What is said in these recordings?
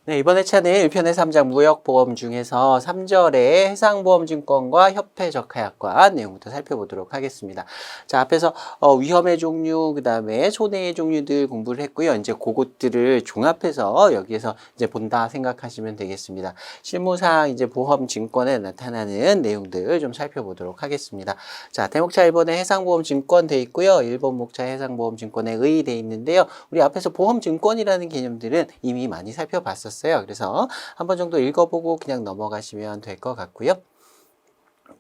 네, 이번 회차는 1편의 3장 무역보험 중에서 3절의 해상보험증권과 협회적하약관 내용부터 살펴보도록 하겠습니다. 자, 앞에서 위험의 종류, 그 다음에 손해의 종류들 공부를 했고요. 이제 그것들을 종합해서 여기에서 이제 본다 생각하시면 되겠습니다. 실무상 이제 보험증권에 나타나는 내용들 좀 살펴보도록 하겠습니다. 자, 대목차 1번에 해상보험증권 돼 있고요. 1번 목차 해상보험증권에 의 돼 있는데요. 우리 앞에서 보험증권이라는 개념들은 이미 많이 살펴봤었어요. 그래서 한번 정도 읽어보고 그냥 넘어가시면 될 것 같고요.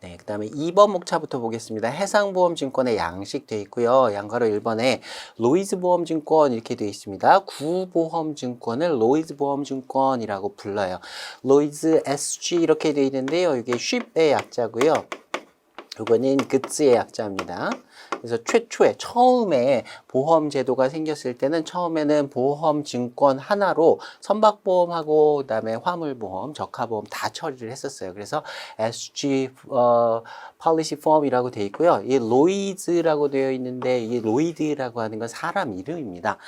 네, 그 다음에 2번 목차부터 보겠습니다. 해상보험증권에 양식 되어 있고요. 양가로 1번에 로이즈보험증권 이렇게 되어 있습니다. 구보험증권을 로이즈보험증권이라고 불러요. 로이즈 SG 이렇게 되어 있는데요. 이게 쉽의 약자고요. 이거는 그츠의 약자입니다. 그래서 최초에 처음에 보험 제도가 생겼을 때는 처음에는 보험 증권 하나로 선박보험하고 그다음에 화물보험, 적하보험 다 처리를 했었어요. 그래서 SG policy firm이라고 되어 있고요. 이 로이즈라고 되어 있는데 이 로이드라고 하는 건 사람 이름입니다.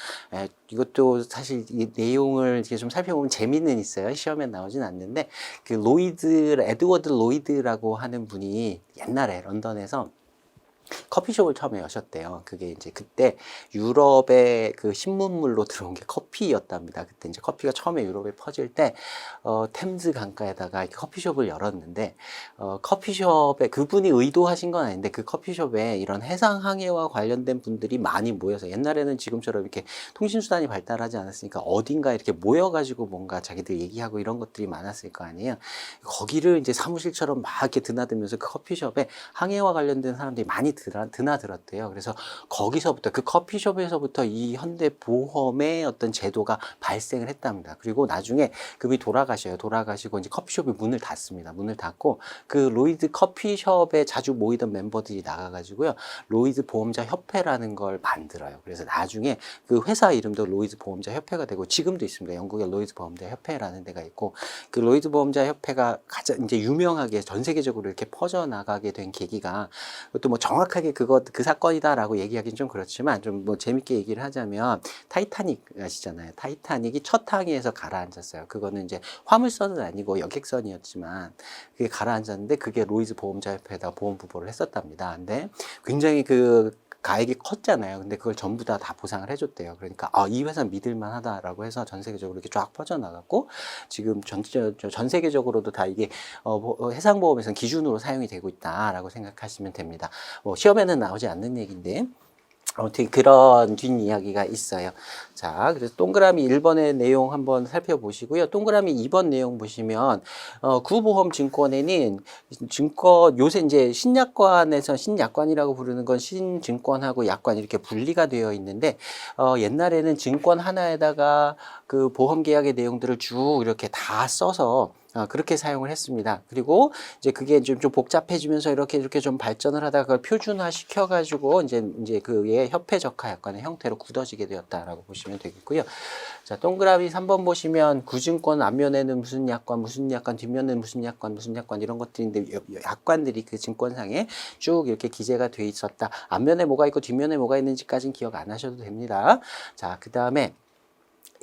이것도 사실 이 내용을 이렇게 좀 살펴보면 재미는 있어요. 시험에 나오진 않는데 그 로이드 에드워드 로이드라고 하는 분이 옛날에 런던에서 커피숍을 처음에 여셨대요. 그게 이제 그때 유럽의 그 신문물로 들어온 게 커피였답니다. 그때 이제 커피가 처음에 유럽에 퍼질 때, 템즈 강가에다가 이렇게 커피숍을 열었는데, 커피숍에 그분이 의도하신 건 아닌데, 그 커피숍에 이런 해상항해와 관련된 분들이 많이 모여서 옛날에는 지금처럼 이렇게 통신수단이 발달하지 않았으니까 어딘가 이렇게 모여가지고 뭔가 자기들 얘기하고 이런 것들이 많았을 거 아니에요. 거기를 이제 사무실처럼 막 이렇게 드나들면서 그 커피숍에 항해와 관련된 사람들이 많이 드나들었대요. 그래서 거기서부터 그 커피숍에서부터 이 현대보험의 어떤 제도가 발생을 했답니다. 그리고 나중에 그분이 돌아가셔요. 돌아가시고 이제 커피숍이 문을 닫습니다. 문을 닫고 그 로이드 커피숍에 자주 모이던 멤버들이 나가가지고요. 로이드 보험자 협회라는 걸 만들어요. 그래서 나중에 그 회사 이름도 로이드 보험자 협회가 되고 지금도 있습니다. 영국의 로이드 보험자 협회라는 데가 있고 그 로이드 보험자 협회가 가장 이제 유명하게 전 세계적으로 이렇게 퍼져나가게 된 계기가 그것도 뭐 정확하게 그 사건이다라고 얘기하기는 좀 그렇지만 좀 뭐 재밌게 얘기를 하자면 타이타닉 아시잖아요. 타이타닉이 첫 항해에서 가라앉았어요. 그거는 이제 화물선은 아니고 여객선이었지만 그게 가라앉았는데 그게 로이즈 보험자협회에다 보험 부보를 했었답니다. 근데 굉장히 그 가액이 컸잖아요. 근데 그걸 전부 다 보상을 해줬대요. 그러니까 이 회사 믿을만 하다라고 해서 전 세계적으로 이렇게 쫙 퍼져나갔고 지금 전 세계적으로도 다 이게 해상보험에서는 기준으로 사용이 되고 있다라고 생각하시면 됩니다. 시험에는 나오지 않는 얘기인데 아무튼 그런 뒷이야기가 있어요. 자, 그래서 동그라미 1번의 내용 한번 살펴보시고요. 동그라미 2번 내용 보시면 구보험증권에는 증권 요새 이제 신약관에서 신약관이라고 부르는 건 신증권하고 약관 이렇게 분리가 되어 있는데 옛날에는 증권 하나에다가 그 보험 계약의 내용들을 쭉 이렇게 다 써서 그렇게 사용을 했습니다. 그리고 이제 그게 좀 복잡해지면서 이렇게 좀 발전을 하다가 그걸 표준화 시켜가지고 이제 그의 협회적화 약관의 형태로 굳어지게 되었다라고 보시면 되겠고요. 자, 동그라미 3번 보시면 구증권 앞면에는 무슨 약관, 뒷면에는 무슨 약관 이런 것들인데 약관들이 그 증권상에 쭉 이렇게 기재가 돼 있었다. 앞면에 뭐가 있고 뒷면에 뭐가 있는지까지는 기억 안 하셔도 됩니다. 자, 그 다음에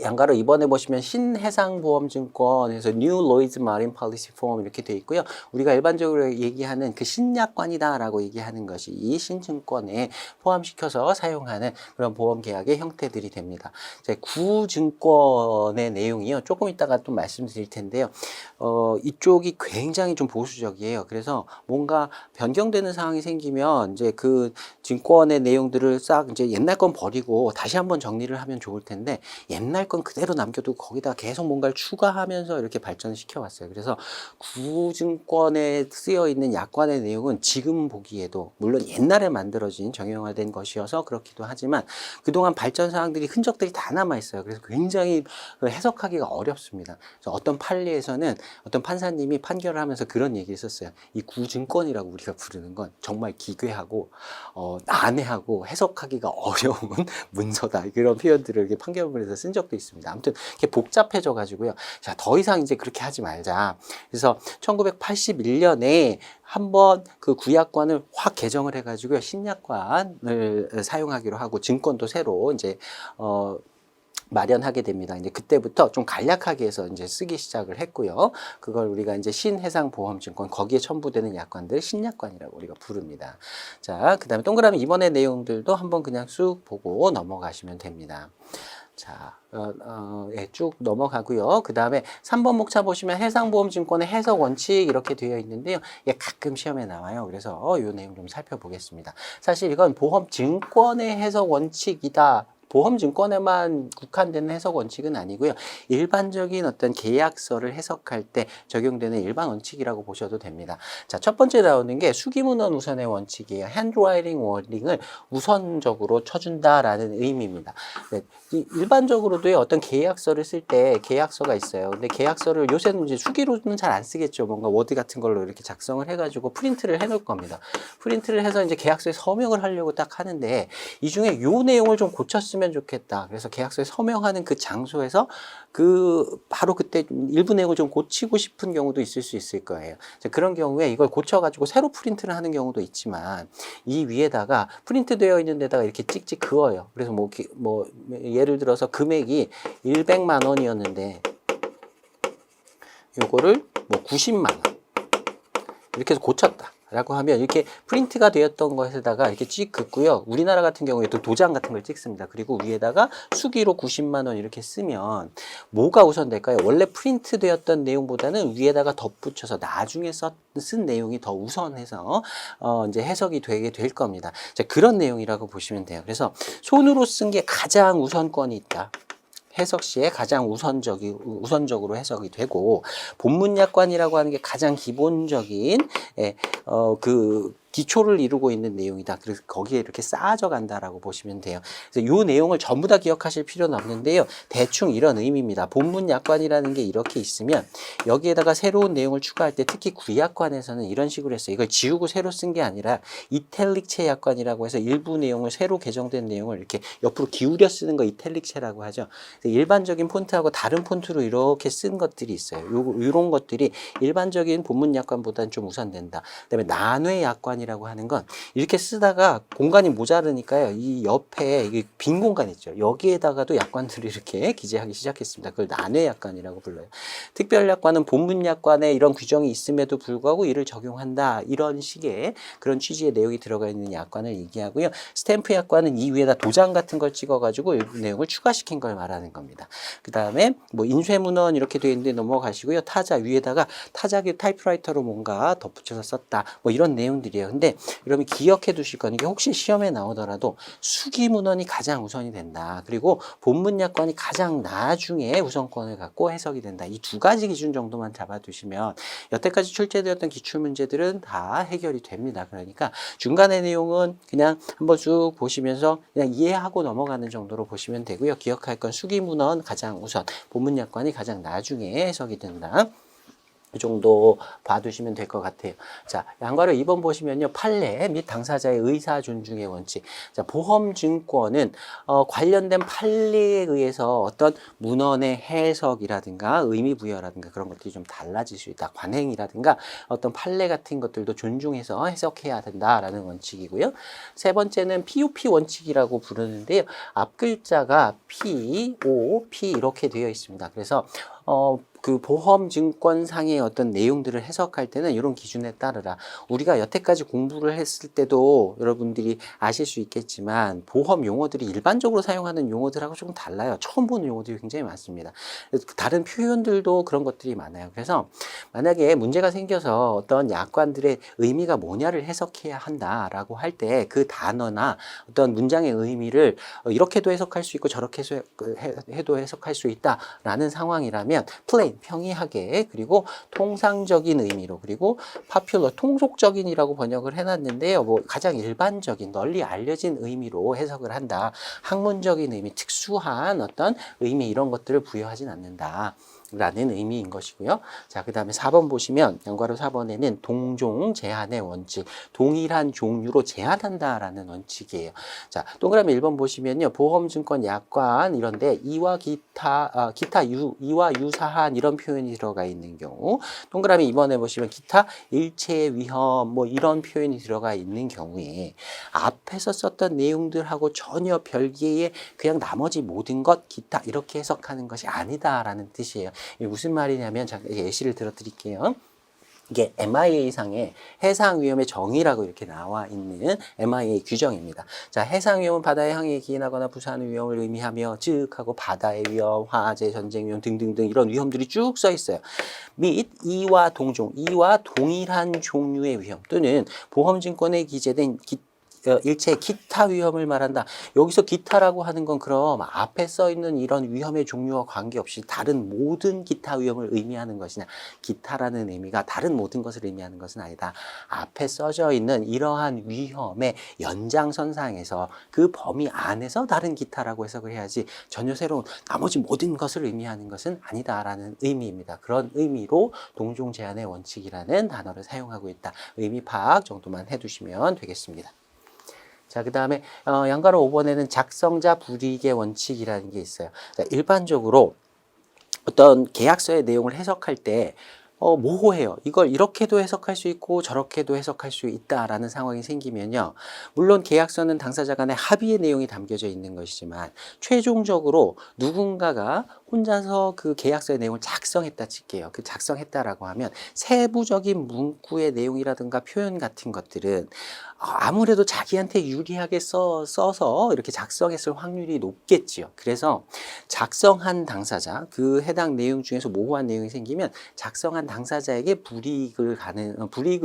양가로 이번에 보시면 신해상보험증권에서 New Lloyd's Marine Policy Form 이렇게 되어 있고요. 우리가 일반적으로 얘기하는 그 신약관이다라고 얘기하는 것이 이 신증권에 포함시켜서 사용하는 그런 보험계약의 형태들이 됩니다. 구증권의 내용이요. 조금 이따가 또 말씀드릴 텐데요. 이쪽이 굉장히 좀 보수적이에요. 그래서 뭔가 변경되는 상황이 생기면 이제 그 증권의 내용들을 싹 이제 옛날 건 버리고 다시 한번 정리를 하면 좋을 텐데 옛날 건 그대로 남겨두고 거기다 계속 뭔가를 추가하면서 이렇게 발전시켜 왔어요. 그래서 구증권에 쓰여 있는 약관의 내용은 지금 보기에도 물론 옛날에 만들어진 정형화된 것이어서 그렇기도 하지만 그동안 발전 사항들이 흔적들이 다 남아 있어요. 그래서 굉장히 해석하기가 어렵습니다. 그래서 어떤 판례에서는 어떤 판사님이 판결을 하면서 그런 얘기를 했었어요. 이 구증권이라고 우리가 부르는 건 정말 기괴하고 난해하고 해석하기가 어려운 문서다. 그런 표현들을 이렇게 판결문에서 쓴 적도 있습니다. 아무튼 이렇게 복잡해져 가지고요. 자, 더 이상 이제 그렇게 하지 말자. 그래서 1981년에 한번 그 구약관을 확 개정을 해가지고요. 신약관을 사용하기로 하고 증권도 새로 이제 마련하게 됩니다. 이제 그때부터 좀 간략하게 해서 이제 쓰기 시작을 했고요. 그걸 우리가 이제 신해상보험증권 거기에 첨부되는 약관들 신약관이라고 우리가 부릅니다. 자, 그다음에 동그라미 이번의 내용들도 한번 그냥 쑥 보고 넘어가시면 됩니다. 자, 예, 쭉 넘어가고요. 그 다음에 3번 목차 보시면 해상보험증권의 해석 원칙 이렇게 되어 있는데요. 예, 가끔 시험에 나와요. 그래서 이 내용 좀 살펴보겠습니다. 사실 이건 보험증권의 해석 원칙이다. 보험증권에만 국한되는 해석 원칙은 아니고요. 일반적인 어떤 계약서를 해석할 때 적용되는 일반 원칙이라고 보셔도 됩니다. 자, 첫 번째 나오는 게 수기문헌 우선의 원칙이에요. 핸드라이팅 워딩을 우선적으로 쳐준다라는 의미입니다. 네, 일반적으로도 어떤 계약서를 쓸 때 계약서가 있어요. 근데 계약서를 요새는 이제 수기로는 잘 안 쓰겠죠. 뭔가 워드 같은 걸로 이렇게 작성을 해가지고 프린트를 해놓을 겁니다. 프린트를 해서 이제 계약서에 서명을 하려고 딱 하는데 이 중에 요 내용을 좀 고쳤으면 좋겠다. 그래서 계약서에 서명하는 그 장소에서 바로 그때 일부 내용을 좀 고치고 싶은 경우도 있을 수 있을 거예요. 그런 경우에 이걸 고쳐가지고 새로 프린트를 하는 경우도 있지만 이 위에다가 프린트되어 있는 데다가 이렇게 찍찍 그어요. 그래서 뭐 예를 들어서 금액이 100만 원이었는데 요거를 뭐 90만 원 이렇게 해서 고쳤다. 라고 하면 이렇게 프린트가 되었던 것에다가 이렇게 찍 긋고요. 우리나라 같은 경우에 또 도장 같은 걸 찍습니다. 그리고 위에다가 수기로 90만 원 이렇게 쓰면 뭐가 우선될까요? 원래 프린트 되었던 내용보다는 위에다가 덧붙여서 나중에 쓴 내용이 더 우선해서 이제 해석이 되게 될 겁니다. 자, 그런 내용이라고 보시면 돼요. 그래서 손으로 쓴 게 가장 우선권이 있다. 해석 시에 가장 우선적으로 해석이 되고 본문약관이라고 하는 게 가장 기본적인 그 기초를 이루고 있는 내용이다. 그래서 거기에 이렇게 쌓아져 간다라고 보시면 돼요. 그래서 이 내용을 전부 다 기억하실 필요는 없는데요. 대충 이런 의미입니다. 본문 약관이라는 게 이렇게 있으면 여기에다가 새로운 내용을 추가할 때 특히 구약관에서는 이런 식으로 했어요. 이걸 지우고 새로 쓴 게 아니라 이탈릭체 약관이라고 해서 일부 내용을 새로 개정된 내용을 이렇게 옆으로 기울여 쓰는 거 이탈릭체라고 하죠. 일반적인 폰트하고 다른 폰트로 이렇게 쓴 것들이 있어요. 이런 것들이 일반적인 본문 약관보다는 좀 우선된다. 그다음에 난회 약관 이라고 하는 건 이렇게 쓰다가 공간이 모자르니까요. 이 옆에 이게 빈 공간 있죠. 여기에다가도 약관들을 이렇게 기재하기 시작했습니다. 그걸 난회 약관이라고 불러요. 특별 약관은 본문 약관에 이런 규정이 있음에도 불구하고 이를 적용한다. 이런 식의 그런 취지의 내용이 들어가 있는 약관을 얘기하고요. 스탬프 약관은 이 위에다 도장 같은 걸 찍어가지고 일부 내용을 추가시킨 걸 말하는 겁니다. 그 다음에 뭐 인쇄문헌 이렇게 되어 있는데 넘어가시고요. 타자 위에다가 타자기 타이프라이터로 뭔가 덧붙여서 썼다. 뭐 이런 내용들이에요. 근데 여러분이 기억해 두실 건 이게 혹시 시험에 나오더라도 수기문헌이 가장 우선이 된다. 그리고 본문약관이 가장 나중에 우선권을 갖고 해석이 된다. 이 두 가지 기준 정도만 잡아두시면 여태까지 출제되었던 기출문제들은 다 해결이 됩니다. 그러니까 중간의 내용은 그냥 한번 쭉 보시면서 그냥 이해하고 넘어가는 정도로 보시면 되고요. 기억할 건 수기문헌 가장 우선, 본문약관이 가장 나중에 해석이 된다. 이 정도 봐두시면 될 것 같아요. 자, 양괄호 2번 보시면요. 판례 및 당사자의 의사 존중의 원칙. 자, 보험증권은 관련된 판례에 의해서 어떤 문헌의 해석이라든가 의미 부여라든가 그런 것들이 좀 달라질 수 있다. 관행이라든가 어떤 판례 같은 것들도 존중해서 해석해야 된다라는 원칙이고요. 세 번째는 POP 원칙이라고 부르는데요. 앞 글자가 P, O, P 이렇게 되어 있습니다. 그래서 그 보험증권상의 어떤 내용들을 해석할 때는 이런 기준에 따르라. 우리가 여태까지 공부를 했을 때도 여러분들이 아실 수 있겠지만 보험 용어들이 일반적으로 사용하는 용어들하고 조금 달라요. 처음 보는 용어들이 굉장히 많습니다. 다른 표현들도 그런 것들이 많아요. 그래서 만약에 문제가 생겨서 어떤 약관들의 의미가 뭐냐를 해석해야 한다라고 할 때 그 단어나 어떤 문장의 의미를 이렇게도 해석할 수 있고 저렇게 해도 해석할 수 있다라는 상황이라면 plain 평이하게 그리고 통상적인 의미로 그리고 popular 통속적인이라고 번역을 해놨는데요. 뭐 가장 일반적인 널리 알려진 의미로 해석을 한다. 학문적인 의미, 특수한 어떤 의미 이런 것들을 부여하진 않는다. 라는 의미인 것이고요. 자, 그 다음에 4번 보시면 양괄호 4번에는 동종 제한의 원칙, 동일한 종류로 제한한다라는 원칙이에요. 자, 동그라미 1번 보시면요. 보험증권 약관 이런데 이와 이와 유사한 이런 표현이 들어가 있는 경우, 동그라미 2번에 보시면 기타 일체의 위험 뭐 이런 표현이 들어가 있는 경우에 앞에서 썼던 내용들하고 전혀 별개의 그냥 나머지 모든 것 기타 이렇게 해석하는 것이 아니다라는 뜻이에요. 이게 무슨 말이냐면 예시를 들어드릴게요. 이게 MIA-상의 해상위험의 정의라고 이렇게 나와 있는 MIA 규정입니다. 자, 해상위험은 바다의 항해에 기인하거나 부수하는 위험을 의미하며 즉 하고 바다의 위험, 화재, 전쟁 위험 등등등 이런 위험들이 쭉 써 있어요. 및 이와 동일한 종류의 위험 또는 보험증권에 기재된 일체 기타 위험을 말한다. 여기서 기타라고 하는 건 그럼 앞에 써 있는 이런 위험의 종류와 관계없이 다른 모든 기타 위험을 의미하는 것이냐. 기타라는 의미가 다른 모든 것을 의미하는 것은 아니다. 앞에 써져 있는 이러한 위험의 연장선상에서 그 범위 안에서 다른 기타라고 해석을 해야지 전혀 새로운 나머지 모든 것을 의미하는 것은 아니다라는 의미입니다. 그런 의미로 동종 제한의 원칙이라는 단어를 사용하고 있다. 의미 파악 정도만 해두시면 되겠습니다. 자, 그 다음에 양괄호 5번에는 작성자 불이익의 원칙이라는 게 있어요. 자, 일반적으로 어떤 계약서의 내용을 해석할 때 모호해요. 이걸 이렇게도 해석할 수 있고 저렇게도 해석할 수 있다라는 상황이 생기면요. 물론 계약서는 당사자 간의 합의의 내용이 담겨져 있는 것이지만 최종적으로 누군가가 혼자서 그 계약서의 내용을 작성했다 칠게요. 그 작성했다라고 하면 세부적인 문구의 내용이라든가 표현 같은 것들은 아무래도 자기한테 유리하게 써서 이렇게 작성했을 확률이 높겠지요. 그래서 작성한 당사자, 그 해당 내용 중에서 모호한 내용이 생기면 작성한 당사자에게 불이익을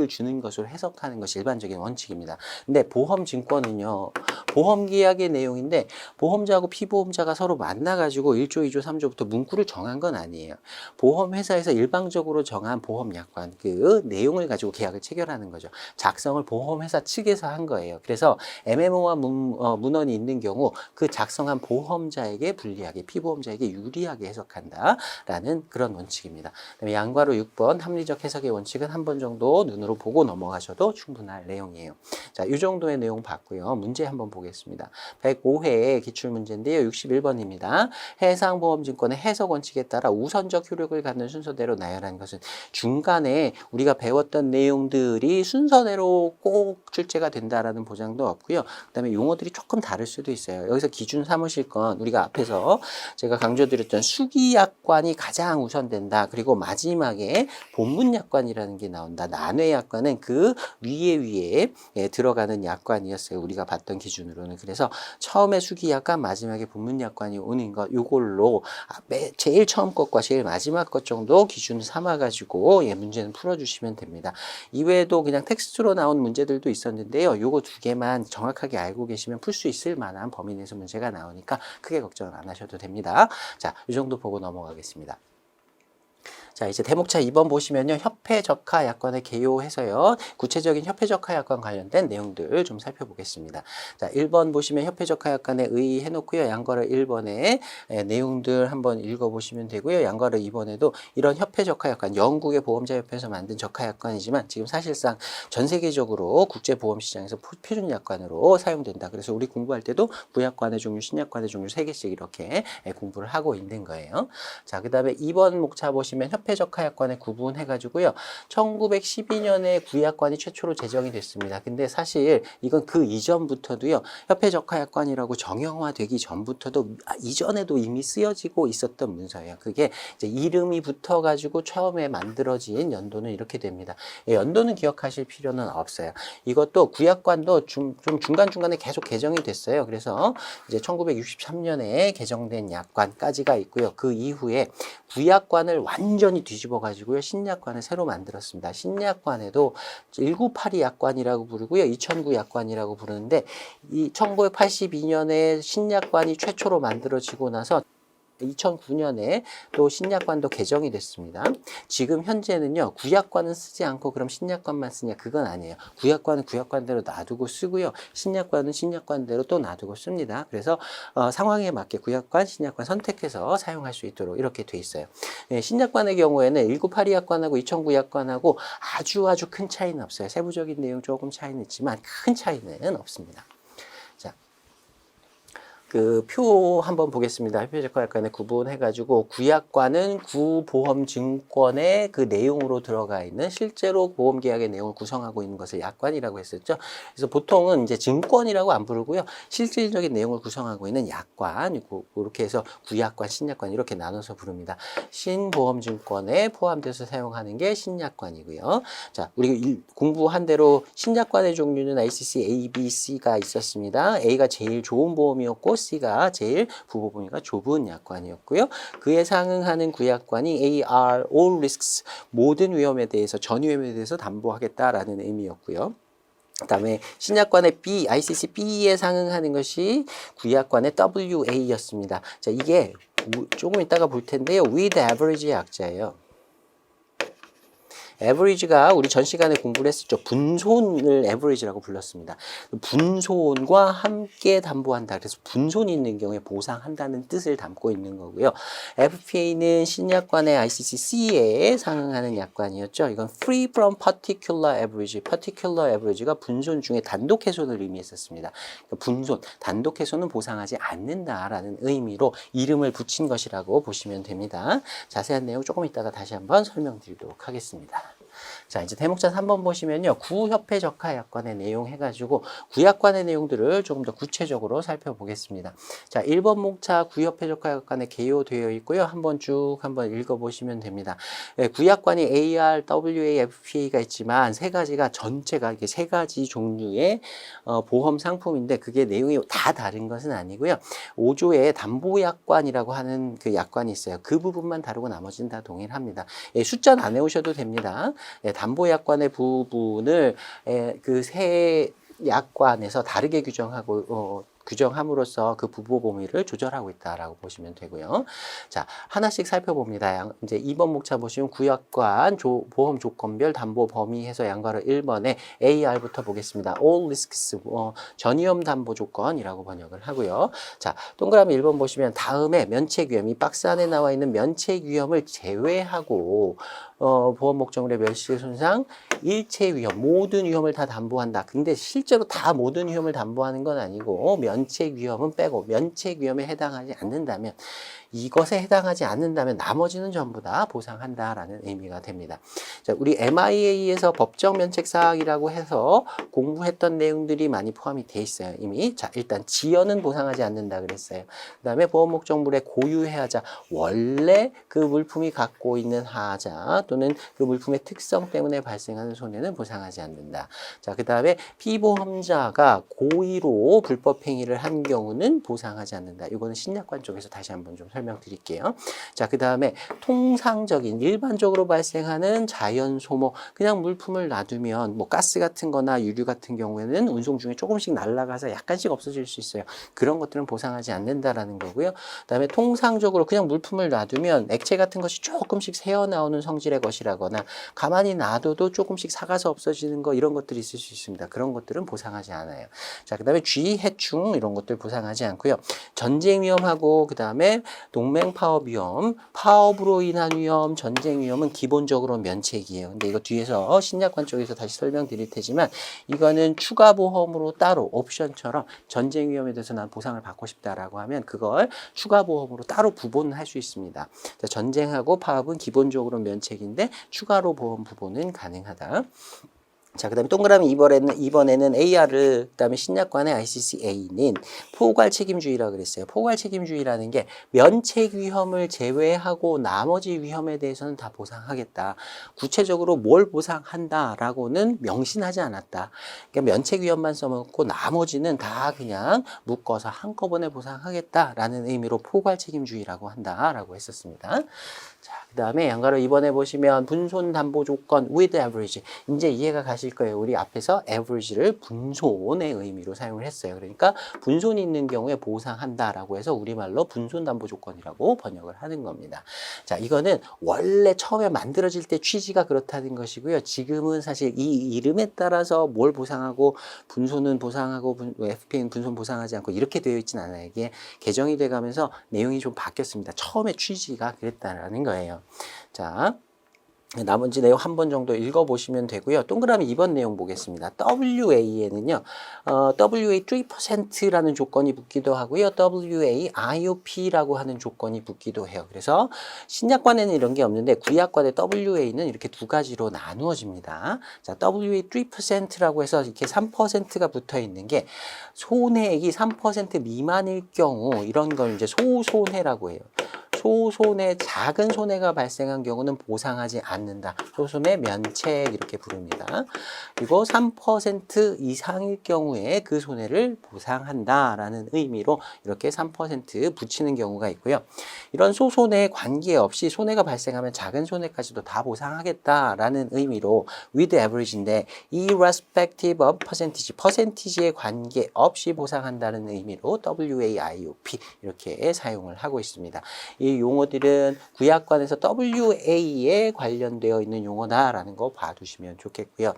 주는 것으로 해석하는 것이 일반적인 원칙입니다. 근데 보험증권은요, 보험계약의 내용인데 보험자하고 피보험자가 서로 만나가지고 1조, 2조, 3조부터 문구를 정한 건 아니에요. 보험회사에서 일방적으로 정한 보험약관 그 내용을 가지고 계약을 체결하는 거죠. 작성을 보험회사 측에서 한 거예요. 그래서 애매모호한 문헌이 있는 경우 그 작성한 보험자에게 불리하게, 피보험자에게 유리하게 해석한다라는 그런 원칙입니다. 그다음에 양괄호 6번 합리적 해석의 원칙은 한 번 정도 눈으로 보고 넘어가셔도 충분할 내용이에요. 자, 이 정도의 내용 봤고요. 문제 한번 보겠습니다. 105회 기출문제인데요. 61번입니다. 해상보험증권의 해석 원칙에 따라 우선적 효력을 갖는 순서대로 나열한 것은 중간에 우리가 배웠던 내용들이 순서대로 꼭 출제가 된다라는 보장도 없고요. 그 다음에 용어들이 조금 다를 수도 있어요. 여기서 기준 삼으실 건 우리가 앞에서 제가 강조드렸던 수기약관이 가장 우선된다. 그리고 마지막에 본문약관이라는 게 나온다. 난회약관은 그 위에 들어가는 약관이었어요. 우리가 봤던 기준으로는. 그래서 처음에 수기약관, 마지막에 본문약관이 오는 것, 요걸로 제일 처음 것과 제일 마지막 것 정도 기준 삼아가지고 문제는 풀어주시면 됩니다. 이외에도 그냥 텍스트로 나온 문제들도 있었는데요. 요거 두 개만 정확하게 알고 계시면 풀 수 있을 만한 범위 내에서 문제가 나오니까 크게 걱정 안 하셔도 됩니다. 자, 이 정도 보고 넘어가겠습니다. 자, 이제 대목차 2번 보시면요. 협회적하 약관을 개요해서요. 구체적인 협회적하 약관 관련된 내용들 좀 살펴보겠습니다. 자, 1번 보시면 협회적하 약관에 의의해놓고요. 양괄호 1번에 내용들 한번 읽어보시면 되고요. 양괄호 2번에도 이런 협회적하 약관, 영국의 보험자협회에서 만든 적하 약관이지만 지금 사실상 전 세계적으로 국제보험시장에서 표준 약관으로 사용된다. 그래서 우리 공부할 때도 구약관의 종류, 신약관의 종류 3개씩 이렇게 공부를 하고 있는 거예요. 자, 그 다음에 2번 목차 보시면 협회적하 약관에 구분해가지고요. 1912년에 구약관이 최초로 제정이 됐습니다. 근데 사실 이건 그 이전부터도요. 협회적하 약관이라고 정형화되기 전부터도 이전에도 이미 쓰여지고 있었던 문서예요. 그게 이제 이름이 붙어가지고 처음에 만들어진 연도는 이렇게 됩니다. 연도는 기억하실 필요는 없어요. 이것도 구약관도 좀 중간중간에 계속 개정이 됐어요. 그래서 이제 1963년에 개정된 약관까지가 있고요. 그 이후에 구약관을 완전히 뒤집어 가지고요. 신약관을 새로 만들었습니다. 신약관에도 1982 약관이라고 부르고요. 2009 약관이라고 부르는데 이 1982년에 신약관이 최초로 만들어지고 나서 2009년에 또 신약관도 개정이 됐습니다. 지금 현재는요, 구약관은 쓰지 않고 그럼 신약관만 쓰냐? 그건 아니에요. 구약관은 구약관대로 놔두고 쓰고요. 신약관은 신약관대로 또 놔두고 씁니다. 그래서 상황에 맞게 구약관, 신약관 선택해서 사용할 수 있도록 이렇게 돼 있어요. 예, 신약관의 경우에는 1982약관하고 2009약관하고 아주 큰 차이는 없어요. 세부적인 내용 조금 차이는 있지만 큰 차이는 없습니다. 자, 그 표 한번 보겠습니다. 협회적과약관에 구분해가지고 구약관은 구보험증권의 그 내용으로 들어가 있는 실제로 보험계약의 내용을 구성하고 있는 것을 약관이라고 했었죠. 그래서 보통은 이제 증권이라고 안 부르고요. 실질적인 내용을 구성하고 있는 약관, 이렇게 해서 구약관, 신약관 이렇게 나눠서 부릅니다. 신보험증권에 포함돼서 사용하는 게 신약관이고요. 자, 우리 공부한 대로 신약관의 종류는 ICC A, B, C가 있었습니다. A가 제일 좋은 보험이었고 C가 제일 부보범위가 좁은 약관이었고요. 그에 상응하는 구약관이 AR, All Risks, 모든 위험에 대해서, 전 위험에 대해서 담보하겠다라는 의미였고요. 그 다음에 신약관의 B, ICC B에 상응하는 것이 구약관의 WA였습니다. 자, 이게 조금 이따가 볼 텐데요. With Average의 약자예요. 에버리지가 우리 전 시간에 공부를 했었죠. 분손을 에버리지라고 불렀습니다. 분손과 함께 담보한다. 그래서 분손이 있는 경우에 보상한다는 뜻을 담고 있는 거고요. FPA는 신약관의 ICC-C에 상응하는 약관이었죠. 이건 free from particular average. particular average가 분손 중에 단독 훼손을 의미했었습니다. 그러니까 분손, 단독 훼손은 보상하지 않는다라는 의미로 이름을 붙인 것이라고 보시면 됩니다. 자세한 내용 조금 이따가 다시 한번 설명드리도록 하겠습니다. 자, 이제 대목자 3번 보시면요. 구협회 적하 약관의 내용 해가지고 구약관의 내용들을 조금 더 구체적으로 살펴보겠습니다. 자, 1번 목차 구협회 적하 약관에 개요되어 있고요. 한번 쭉 한번 읽어보시면 됩니다. 예, 구약관이 AR, WA, FPA가 있지만 세 가지가 전체가 이게 세 가지 종류의 보험 상품인데 그게 내용이 다 다른 것은 아니고요. 5조에 담보약관이라고 하는 그 약관이 있어요. 그 부분만 다루고 나머지는 다 동일합니다. 예, 숫자는 안 외우셔도 됩니다. 예, 담보약관의 부분을 그 세 약관에서 다르게 규정함으로써 그 부보 범위를 조절하고 있다라고 보시면 되고요. 자, 하나씩 살펴봅니다. 이제 2번 목차 보시면 구약관 보험 조건별 담보 범위 해서 양괄호 1번에 AR부터 보겠습니다. All risks, 전위험 담보 조건이라고 번역을 하고요. 자, 동그라미 1번 보시면 다음에 면책 위험, 이 박스 안에 나와 있는 면책 위험을 제외하고 보험 목적물의 멸실 손상, 일체 위험, 모든 위험을 다 담보한다. 근데 실제로 다 모든 위험을 담보하는 건 아니고 면책 위험은 빼고 면책 위험에 해당하지 않는다면 이것에 해당하지 않는다면 나머지는 전부 다 보상한다라는 의미가 됩니다. 자, 우리 MIA에서 법정 면책 사항이라고 해서 공부했던 내용들이 많이 포함이 돼 있어요. 이미. 자, 일단 지연은 보상하지 않는다 그랬어요. 그다음에 보험 목적물의 고유의 하자, 원래 그 물품이 갖고 있는 하자 또는 그 물품의 특성 때문에 발생하는 손해는 보상하지 않는다. 자, 그다음에 피보험자가 고의로 불법 행위를 한 경우는 보상하지 않는다. 이거는 신약관 쪽에서 다시 한번 좀 설명드릴게요. 자, 그 다음에 통상적인 일반적으로 발생하는 자연 소모, 그냥 물품을 놔두면 뭐 가스 같은 거나 유류 같은 경우에는 운송 중에 조금씩 날아가서 약간씩 없어질 수 있어요. 그런 것들은 보상하지 않는다라는 거고요. 그 다음에 통상적으로 그냥 물품을 놔두면 액체 같은 것이 조금씩 새어나오는 성질의 것이라거나 가만히 놔둬도 조금씩 사가서 없어지는 거 이런 것들이 있을 수 있습니다. 그런 것들은 보상하지 않아요. 자, 그 다음에 쥐, 해충 이런 것들 보상하지 않고요. 전쟁 위험하고 그 다음에 동맹 파업 위험, 파업으로 인한 위험, 전쟁 위험은 기본적으로 면책이에요. 근데 이거 뒤에서 신약관 쪽에서 다시 설명드릴 테지만 이거는 추가 보험으로 따로 옵션처럼 전쟁 위험에 대해서 난 보상을 받고 싶다라고 하면 그걸 추가 보험으로 따로 부본할 수 있습니다. 자, 전쟁하고 파업은 기본적으로 면책인데 추가로 보험 부본은 가능하다. 자, 그 다음에 동그라미 이번에는 AR을, 그 다음에 신약관의 ICC-A는 포괄 책임주의라고 그랬어요. 포괄 책임주의라는 게 면책 위험을 제외하고 나머지 위험에 대해서는 다 보상하겠다. 구체적으로 뭘 보상한다라고는 명시하지 않았다. 그러니까 면책 위험만 써먹고 나머지는 다 그냥 묶어서 한꺼번에 보상하겠다라는 의미로 포괄 책임주의라고 한다라고 했었습니다. 자, 그 다음에 양가로 이번에 보시면 분손 담보 조건 with average. 이제 이해가 가실 아실 거예요. 우리 앞에서 average를 분손의 의미로 사용을 했어요. 그러니까 분손이 있는 경우에 보상한다라고 해서 우리말로 분손담보조건이라고 번역을 하는 겁니다. 자, 이거는 원래 처음에 만들어질 때 취지가 그렇다는 것이고요. 지금은 사실 이 이름에 따라서 뭘 보상하고 분손은 보상하고 FPA는 분손 보상하지 않고 이렇게 되어 있진 않아요. 이게 개정이 돼가면서 내용이 좀 바뀌었습니다. 처음에 취지가 그랬다라는 거예요. 자, 나머지 내용 한 번 정도 읽어보시면 되고요. 동그라미 2번 내용 보겠습니다. WA에는요, WA 3%라는 조건이 붙기도 하고요. WA IOP라고 하는 조건이 붙기도 해요. 그래서 신약관에는 이런 게 없는데 구약관의 WA는 이렇게 두 가지로 나누어집니다. 자, WA 3%라고 해서 이렇게 3%가 붙어 있는 게 손해액이 3% 미만일 경우 이런 걸 이제 소손해라고 해요. 소손해, 작은 손해가 발생한 경우는 보상하지 않는다. 소손해 면책 이렇게 부릅니다. 그리고 3% 이상일 경우에 그 손해를 보상한다라는 의미로 이렇게 3% 붙이는 경우가 있고요. 이런 소손해에 관계없이 손해가 발생하면 작은 손해까지도 다 보상하겠다라는 의미로 with average인데 irrespective of percentage에 관계없이 보상한다는 의미로 WAIOP 이렇게 사용을 하고 있습니다. 이 용어들은 구약관에서 WA에 관련되어 있는 용어다라는 거 봐두시면 좋겠고요.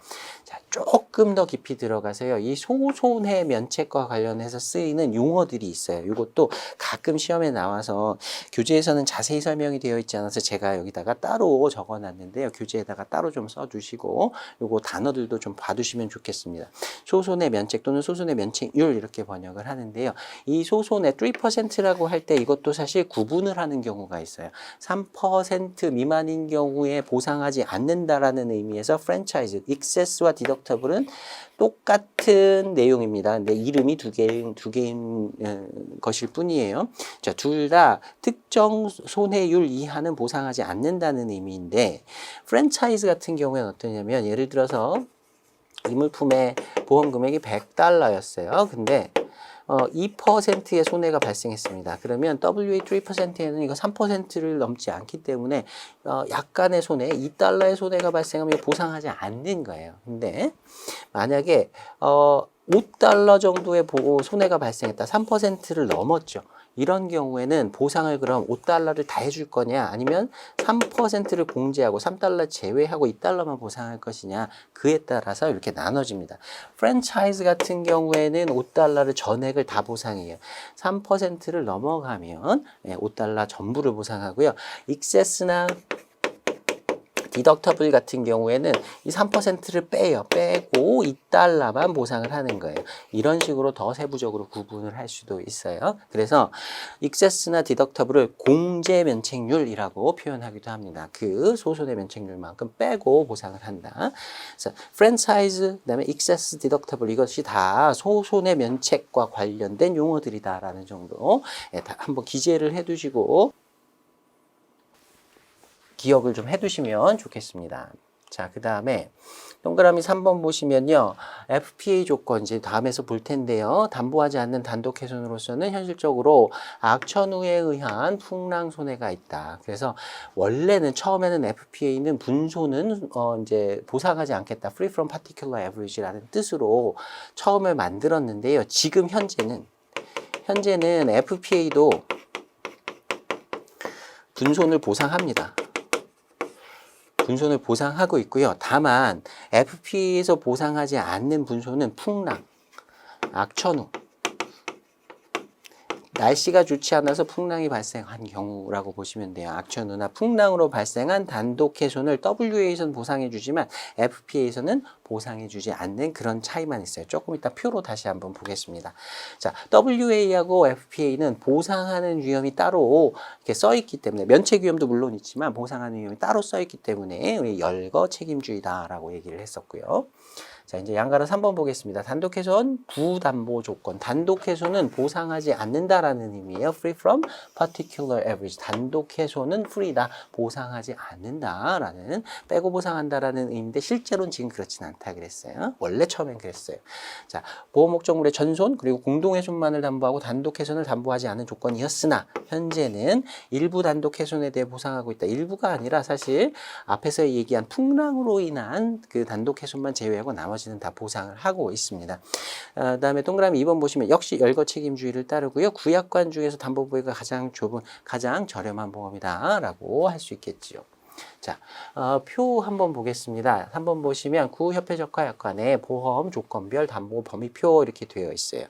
자, 조금 더 깊이 들어가서요. 이 소손해 면책과 관련해서 쓰이는 용어들이 있어요. 이것도 가끔 시험에 나와서 교재에서는 자세히 설명이 되어 있지 않아서 제가 여기다가 따로 적어놨는데요. 교재에다가 따로 좀 써주시고 요거 단어들도 좀 봐두시면 좋겠습니다. 소손해 면책 또는 소손해 면책률 이렇게 번역을 하는데요. 이 소손해 3%라고 할 때 이것도 사실 구분을 하는 경우가 있어요. 3% 미만인 경우에 보상하지 않는다라는 의미에서 프랜차이즈, 익세스와 디덕터블은 똑같은 내용입니다. 근데 이름이 두 개인 것일 뿐이에요. 자, 둘 다 특정 손해율 이하는 보상하지 않는다는 의미인데 프랜차이즈 같은 경우에는 어떠냐면 예를 들어서 이 물품의 보험 금액이 $100였어요. 근데 2%의 손해가 발생했습니다. 그러면 WA 3%에는 이거 3%를 넘지 않기 때문에 약간의 손해, $2의 손해가 발생하면 보상하지 않는 거예요. 근데 만약에 $5 정도의 손해가 발생했다. 3%를 넘었죠. 이런 경우에는 보상을 그럼 $5를 다 해줄 거냐 아니면 3%를 공제하고 $3 제외하고 $2만 보상할 것이냐 그에 따라서 이렇게 나눠집니다. 프랜차이즈 같은 경우에는 $5를 전액을 다 보상해요. 3%를 넘어가면 $5 전부를 보상하고요. 익세스나 디덕터블 같은 경우에는 이 3%를 빼고 $2만 보상을 하는 거예요. 이런 식으로 더 세부적으로 구분을 할 수도 있어요. 그래서 익세스나 디덕터블을 공제 면책률이라고 표현하기도 합니다. 그 소손해 면책률만큼 빼고 보상을 한다. 그래서 프랜차이즈, 그다음에 익세스, 디덕터블 이것이 다 소손해 면책과 관련된 용어들이다라는 정도 한번 기재를 해두시고 기억을 좀 해두시면 좋겠습니다. 자, 그 다음에 동그라미 3번 보시면요. FPA 조건 이제 다음에서 볼 텐데요. 담보하지 않는 단독 훼손으로서는 현실적으로 악천후에 의한 풍랑 손해가 있다. 그래서 원래는 처음에는 FPA는 분손은 이제 보상하지 않겠다. Free from particular average라는 뜻으로 처음에 만들었는데요. 지금 현재는 FPA도 분손을 보상합니다. 분손을 보상하고 있고요. 다만 FPA에서 보상하지 않는 분손은 풍랑, 악천후, 날씨가 좋지 않아서 풍랑이 발생한 경우라고 보시면 돼요. 악천후나 풍랑으로 발생한 단독 훼손을 WA에서는 보상해 주지만 FPA에서는 보상해 주지 않는 그런 차이만 있어요. 조금 이따 표로 다시 한번 보겠습니다. 자, WA하고 FPA는 보상하는 위험이 따로 이렇게 써 있기 때문에 면책 위험도 물론 있지만 보상하는 위험이 따로 써 있기 때문에 우리 열거 책임주의다라고 얘기를 했었고요. 자, 이제 양가로 3번 보겠습니다. 단독훼손 부담보 조건. 단독훼손은 보상하지 않는다라는 의미예요. Free from particular average. 단독훼손은 free다. 보상하지 않는다라는, 빼고 보상한다라는 의미인데 실제로는 지금 그렇진 않다 그랬어요. 원래 처음엔 그랬어요. 자, 보호 목적물의 전손 그리고 공동훼손만을 담보하고 단독훼손을 담보하지 않은 조건이었으나 현재는 일부 단독훼손에 대해 보상하고 있다. 일부가 아니라 사실 앞에서 얘기한 풍랑으로 인한 그 단독훼손만 제외하고 나머지는 다 보상을 하고 있습니다. 그다음에 동그라미 2번 보시면 역시 열거 책임주의를 따르고요. 구약관 중에서 담보부위가 가장 좁은, 가장 저렴한 보험이다라고 할 수 있겠지요. 자, 표 한번 보겠습니다. 한번 보시면 구협회적하약관에 보험 조건별 담보 범위표 이렇게 되어 있어요.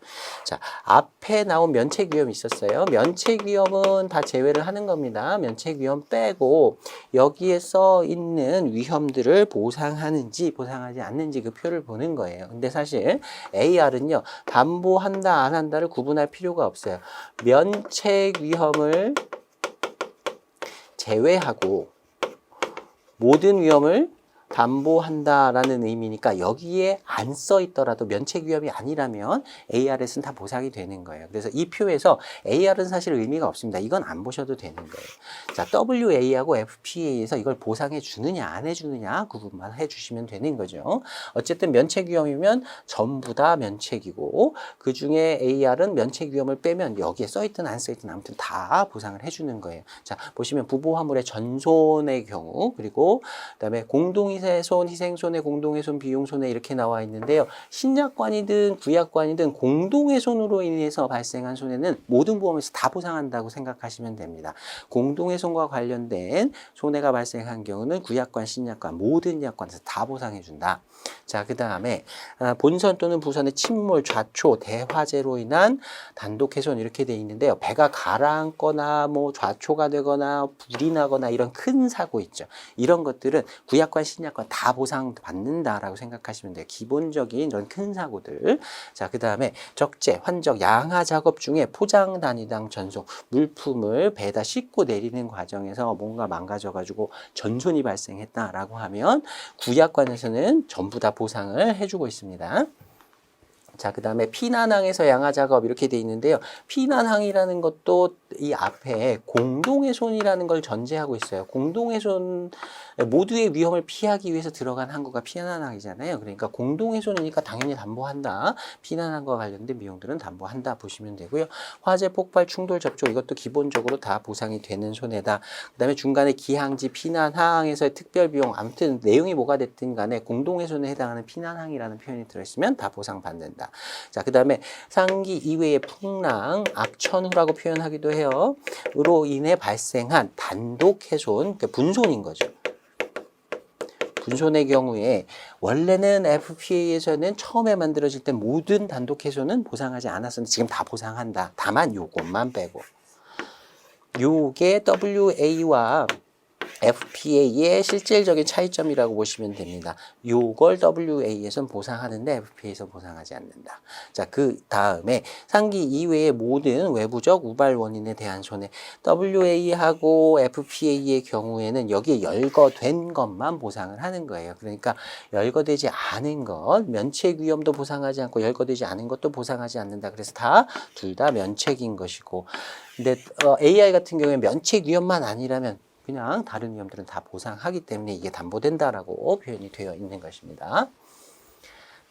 자, 앞에 나온 면책위험이 있었어요. 면책위험은 다 제외를 하는 겁니다. 면책위험 빼고 여기에 써 있는 위험들을 보상하는지 보상하지 않는지 그 표를 보는 거예요. 근데 사실 AR은요, 담보한다 안 한다를 구분할 필요가 없어요. 면책위험을 제외하고 모든 위험을 담보한다라는 의미니까 여기에 안 써 있더라도 면책 위험이 아니라면 ARS는 다 보상이 되는 거예요. 그래서 이 표에서 AR은 사실 의미가 없습니다. 이건 안 보셔도 되는 거예요. 자, WA하고 FPA에서 이걸 보상해 주느냐 안 해주느냐 구분만 해주시면 되는 거죠. 어쨌든 면책 위험이면 전부 다 면책이고 그 중에 AR은 면책 위험을 빼면 여기에 써 있든 안 써 있든 아무튼 다 보상을 해주는 거예요. 자, 보시면 부보화물의 전손의 경우 그리고 그다음에 공동희생손, 희생손해, 공동훼손, 비용손해 이렇게 나와 있는데요. 신약관이든 구약관이든 공동훼손으로 인해서 발생한 손해는 모든 보험에서 다 보상한다고 생각하시면 됩니다. 공동훼손과 관련된 손해가 발생한 경우는 구약관, 신약관, 모든 약관에서 다 보상해준다. 자, 그 다음에 본선 또는 부선의 침몰, 좌초, 대화재로 인한 단독훼손 이렇게 돼 있는데요. 배가 가라앉거나 뭐 좌초가 되거나 불이 나거나 이런 큰 사고 있죠. 이런 것들은 구약관, 신약관 다 보상받는다라고 생각하시면 돼요. 기본적인 이런 큰 사고들. 자, 그 다음에 적재, 환적, 양하 작업 중에 포장 단위당 전송, 물품을 배에다 싣고 내리는 과정에서 뭔가 망가져가지고 전손이 발생했다라고 하면 구약관에서는 전부 다 보상을 해주고 있습니다. 자, 그 다음에 피난항에서 양하 작업 이렇게 돼 있는데요. 피난항이라는 것도 이 앞에 공동훼손이라는 걸 전제하고 있어요. 공동훼손, 모두의 위험을 피하기 위해서 들어간 항구가 피난항이잖아요. 그러니까 공동훼손이니까 당연히 담보한다. 피난항과 관련된 비용들은 담보한다 보시면 되고요. 화재, 폭발, 충돌, 접촉 이것도 기본적으로 다 보상이 되는 손해다. 그 다음에 중간에 기항지, 피난항에서의 특별비용 아무튼 내용이 뭐가 됐든 간에 공동훼손에 해당하는 피난항이라는 표현이 들어있으면 다 보상받는다. 자, 그 다음에 상기 이외의 풍랑, 악천후라고 표현하기도 해요. 으로 인해 발생한 단독훼손, 그러니까 분손인 거죠. 분손의 경우에 원래는 FPA에서는 처음에 만들어질 때 모든 단독훼손은 보상하지 않았었는데 지금 다 보상한다. 다만 요것만 빼고. 요게 WA와 FPA의 실질적인 차이점이라고 보시면 됩니다. 요걸 WA에서는 보상하는데 FPA에서 보상하지 않는다. 자, 그 다음에 상기 이외의 모든 외부적 우발 원인에 대한 손해. WA하고 FPA의 경우에는 여기에 열거된 것만 보상을 하는 거예요. 그러니까 열거되지 않은 것, 면책 위험도 보상하지 않고 열거되지 않은 것도 보상하지 않는다. 그래서 둘 다 면책인 것이고. 근데 AI 같은 경우에 면책 위험만 아니라면 그냥 다른 위험들은 다 보상하기 때문에 이게 담보된다라고 표현이 되어 있는 것입니다.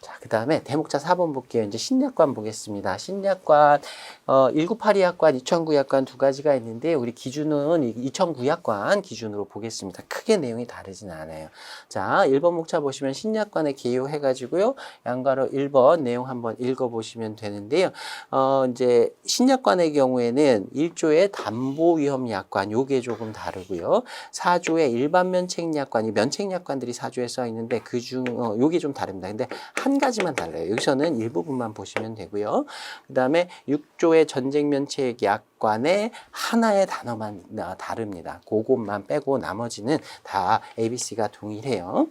자, 그 다음에 대목자 4번 볼게요. 이제 신약관 보겠습니다. 신약관, 1982약관, 2009약관 두 가지가 있는데, 우리 기준은 2009약관 기준으로 보겠습니다. 크게 내용이 다르진 않아요. 자, 1번 목차 보시면 신약관에 개요해가지고요. 양가로 1번 내용 한번 읽어보시면 되는데요. 이제 신약관의 경우에는 1조의 담보위험약관, 요게 조금 다르고요. 4조의 일반 면책약관, 이 면책약관들이 4조에 써 있는데, 요게 좀 다릅니다. 근데 한 가지만 달라요. 여기서는 일부분만 보시면 되고요. 그 다음에 6조의 전쟁면책 약관의 하나의 단어만 다릅니다. 그것만 빼고 나머지는 다 ABC가 동일해요.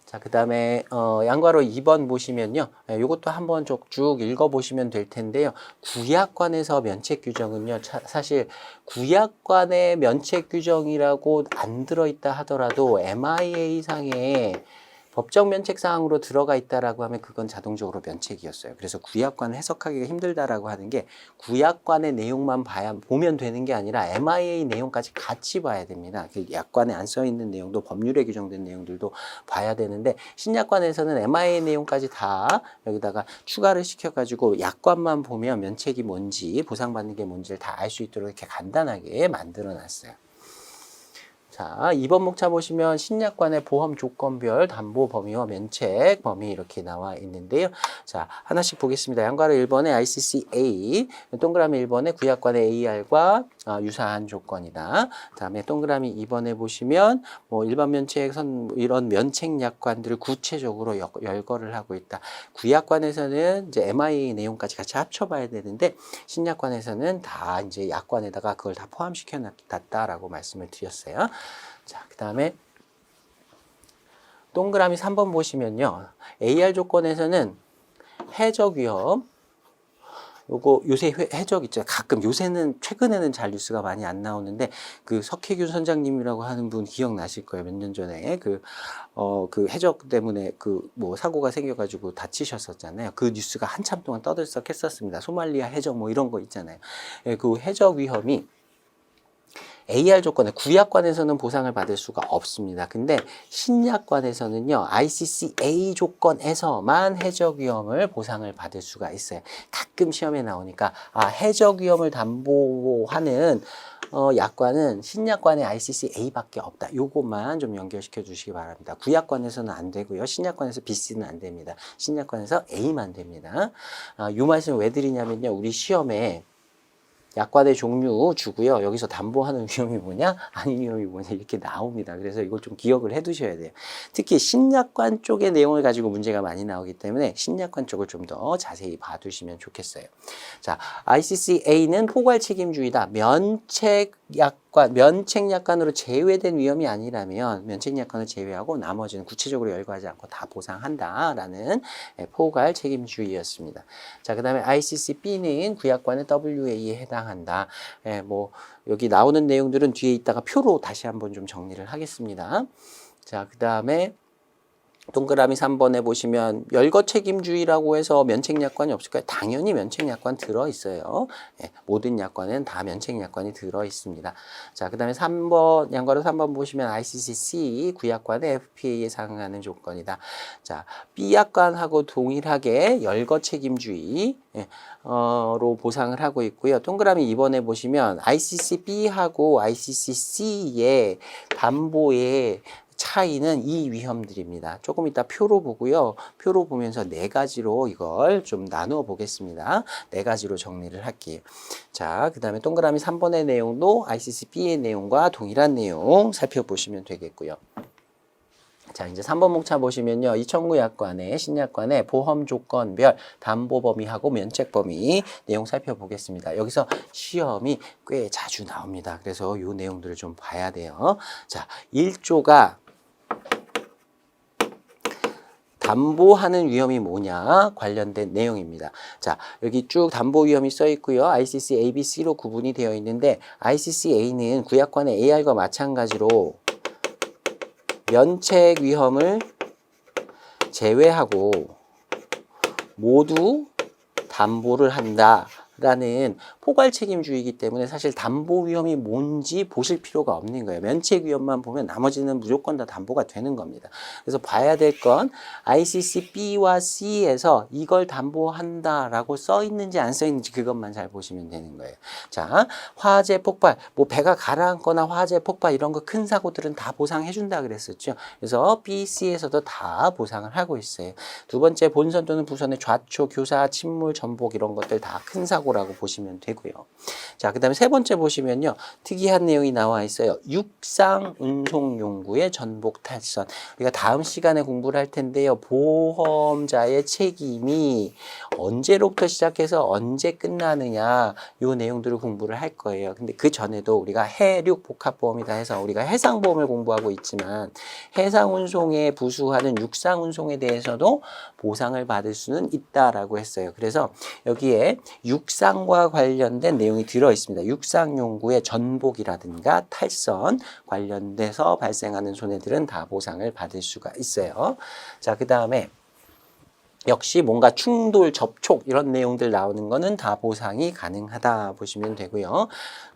자, 그 다음에 양괄호 2번 보시면요. 이것도 한번 쭉 읽어보시면 될 텐데요. 구약관에서 면책 규정은요. 사실 구약관의 면책 규정이라고 안 들어있다 하더라도 MIA상에 법적 면책 사항으로 들어가 있다라고 하면 그건 자동적으로 면책이었어요. 그래서 구약관을 해석하기가 힘들다라고 하는 게 구약관의 내용만 보면 되는 게 아니라 MIA 내용까지 같이 봐야 됩니다. 그 약관에 안 써 있는 내용도 법률에 규정된 내용들도 봐야 되는데 신약관에서는 MIA 내용까지 다 여기다가 추가를 시켜가지고 약관만 보면 면책이 뭔지 보상받는 게 뭔지를 다 알 수 있도록 이렇게 간단하게 만들어 놨어요. 자, 2번 목차 보시면 신약관의 보험 조건별 담보 범위와 면책 범위 이렇게 나와 있는데요. 자, 하나씩 보겠습니다. 양가로 1번에 ICCA, 동그라미 1번에 구약관의 AR과 유사한 조건이다. 다음에 동그라미 2번에 보시면 뭐 일반 면책 이런 면책 약관들을 구체적으로 열거를 하고 있다. 구약관에서는 이제 MIA 내용까지 같이 합쳐봐야 되는데 신약관에서는 다 이제 약관에다가 그걸 다 포함시켜 놨다라고 말씀을 드렸어요. 자, 그 다음에 동그라미 3번 보시면요. AR 조건에서는 해적 위험, 요거 요새 해적 있죠. 가끔 요새는 최근에는 잘 뉴스가 많이 안 나오는데 그 석혜균 선장님이라고 하는 분 기억나실 거예요. 몇 년 전에 그 해적 때문에 그 뭐 사고가 생겨가지고 다치셨었잖아요. 그 뉴스가 한참 동안 떠들썩했었습니다. 소말리아 해적 뭐 이런 거 있잖아요. 예, 그 해적 위험이 AR 조건에 구약관에서는 보상을 받을 수가 없습니다. 근데 신약관에서는요, ICCA 조건에서만 해적 위험을 보상을 받을 수가 있어요. 가끔 시험에 나오니까 해적 위험을 담보하는 약관은 신약관의 ICCA밖에 없다. 요것만 좀 연결시켜 주시기 바랍니다. 구약관에서는 안 되고요. 신약관에서 BC는 안 됩니다. 신약관에서 A만 됩니다. 요 말씀 왜 드리냐면요. 우리 시험에 약관의 종류 주고요. 여기서 담보하는 위험이 뭐냐? 아닌 위험이 뭐냐? 이렇게 나옵니다. 그래서 이걸 좀 기억을 해 두셔야 돼요. 특히 신약관 쪽의 내용을 가지고 문제가 많이 나오기 때문에 신약관 쪽을 좀 더 자세히 봐두시면 좋겠어요. 자, ICCA는 포괄 책임주의다. 면책 약관으로 제외된 위험이 아니라면 면책 약관을 제외하고 나머지는 구체적으로 열거하지 않고 다 보상한다라는 포괄 책임주의였습니다. 자, 그 다음에 ICCB는 구약관의 WA에 해당한다. 뭐 여기 나오는 내용들은 뒤에 있다가 표로 다시 한번 좀 정리를 하겠습니다. 자, 그 다음에 동그라미 3번에 보시면 열거 책임주의라고 해서 면책 약관이 없을까요? 당연히 면책 약관 들어있어요. 모든 약관은 다 면책 약관이 들어있습니다. 자, 그 다음에 3번, 양가로 3번 보시면 ICCC 구약관의 FPA에 상응하는 조건이다. 자, B약관하고 동일하게 열거 책임주의 로 보상을 하고 있고요. 동그라미 2번에 보시면 ICCB하고 ICCC의 담보의 차이는 이 위험들입니다. 조금 이따 표로 보고요. 표로 보면서 네 가지로 이걸 좀 나누어 보겠습니다. 네 가지로 정리를 할게요. 자, 그 다음에 동그라미 3번의 내용도 ICCB의 내용과 동일한 내용 살펴보시면 되겠고요. 자, 이제 3번 목차 보시면요. 2009 약관의 신약관의 보험 조건별 담보 범위하고 면책 범위 내용 살펴보겠습니다. 여기서 시험이 꽤 자주 나옵니다. 그래서 이 내용들을 좀 봐야 돼요. 자, 1조가 담보하는 위험이 뭐냐 관련된 내용입니다. 자, 여기 쭉 담보 위험이 써 있고요. ICC A, B, C로 구분이 되어 있는데 ICCA는 구약관의 AR과 마찬가지로 면책 위험을 제외하고 모두 담보를 한다라는 포괄 책임주의이기 때문에 사실 담보 위험이 뭔지 보실 필요가 없는 거예요. 면책 위험만 보면 나머지는 무조건 다 담보가 되는 겁니다. 그래서 봐야 될 건 ICC B와 C에서 이걸 담보한다라고 써 있는지 안 써 있는지 그것만 잘 보시면 되는 거예요. 자, 화재 폭발, 뭐 배가 가라앉거나 화재 폭발 이런 거 큰 사고들은 다 보상해 준다 그랬었죠. 그래서 B, C에서도 다 보상을 하고 있어요. 두 번째, 본선 또는 부선의 좌초, 교사, 침몰, 전복 이런 것들 다 큰 사고라고 보시면 되고요. 자, 그 다음에 세 번째 보시면요. 특이한 내용이 나와 있어요. 육상 운송 용구의 전복 탈선. 우리가 다음 시간에 공부를 할 텐데요. 보험자의 책임이 언제로부터 시작해서 언제 끝나느냐 요 내용들을 공부를 할 거예요. 근데 그 전에도 우리가 해륙 복합보험이다 해서 우리가 해상보험을 공부하고 있지만 해상운송에 부수하는 육상운송에 대해서도 보상을 받을 수는 있다라고 했어요. 그래서 여기에 육상과 관련된 내용이 들어 있습니다. 육상 용구의 전복이라든가 탈선 관련돼서 발생하는 손해들은 다 보상을 받을 수가 있어요. 자, 그 다음에 역시 뭔가 충돌, 접촉 이런 내용들 나오는 거는 다 보상이 가능하다 보시면 되고요.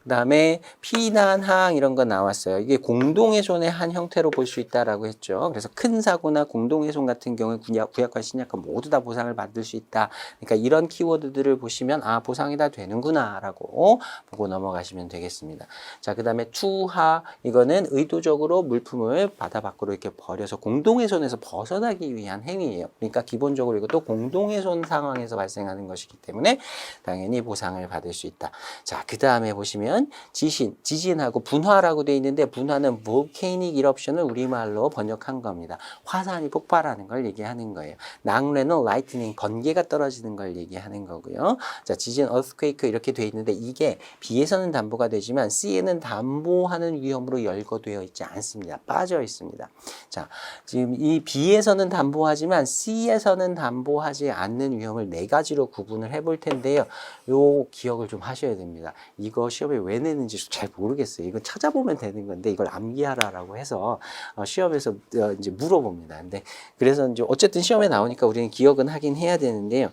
그 다음에 피난항 이런 거 나왔어요. 이게 공동훼손의 한 형태로 볼 수 있다라고 했죠. 그래서 큰 사고나 공동훼손 같은 경우에 구약과 신약과 모두 다 보상을 받을 수 있다. 그러니까 이런 키워드들을 보시면 아, 보상이 다 되는구나 라고 보고 넘어가시면 되겠습니다. 자, 그 다음에 투하, 이거는 의도적으로 물품을 바다 밖으로 이렇게 버려서 공동훼손에서 벗어나기 위한 행위예요. 그러니까 기본적으로 이것도 공동훼손 상황에서 발생하는 것이기 때문에 당연히 보상을 받을 수 있다. 자, 그 다음에 보시면 지진하고 분화라고 되어 있는데 분화는 volcanic eruption을 우리말로 번역한 겁니다. 화산이 폭발하는 걸 얘기하는 거예요. 낙뢰는 lightning, 번개가 떨어지는 걸 얘기하는 거고요. 자, 지진, earthquake 이렇게 되어 있는데 이게 B에서는 담보가 되지만 C에는 담보하는 위험으로 열거되어 있지 않습니다. 빠져 있습니다. 자, 지금 이 B에서는 담보하지만 C에서는 담보하지 않는 위험을 네 가지로 구분을 해볼 텐데요. 요 기억을 좀 하셔야 됩니다. 이거 시험에 왜 내는지 잘 모르겠어요. 이건 찾아보면 되는 건데 이걸 암기하라라고 해서 시험에서 이제 물어봅니다. 근데 그래서 이제 어쨌든 시험에 나오니까 우리는 기억은 하긴 해야 되는데요.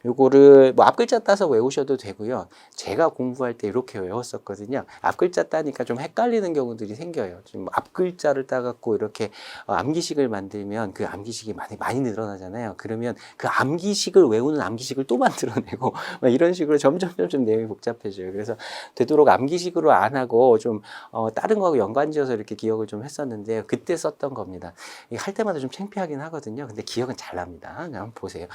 요거를 뭐 앞글자 따서 외우셔도 되고요. 제가 공부할 때 이렇게 외웠었거든요. 앞글자 따니까 좀 헷갈리는 경우들이 생겨요. 지금 앞글자를 따갖고 이렇게 암기식을 만들면 그 암기식이 많이 늘어나잖아요. 그러면 그 암기식을 외우는 암기식을 또 만들어내고 막 이런 식으로 점점 내용이 복잡해져요. 그래서 되도록 암기식으로 안 하고 좀 다른 거하고 연관지어서 이렇게 기억을 좀 했었는데 그때 썼던 겁니다. 할 때마다 좀 창피하긴 하거든요. 근데 기억은 잘 납니다. 한번 보세요.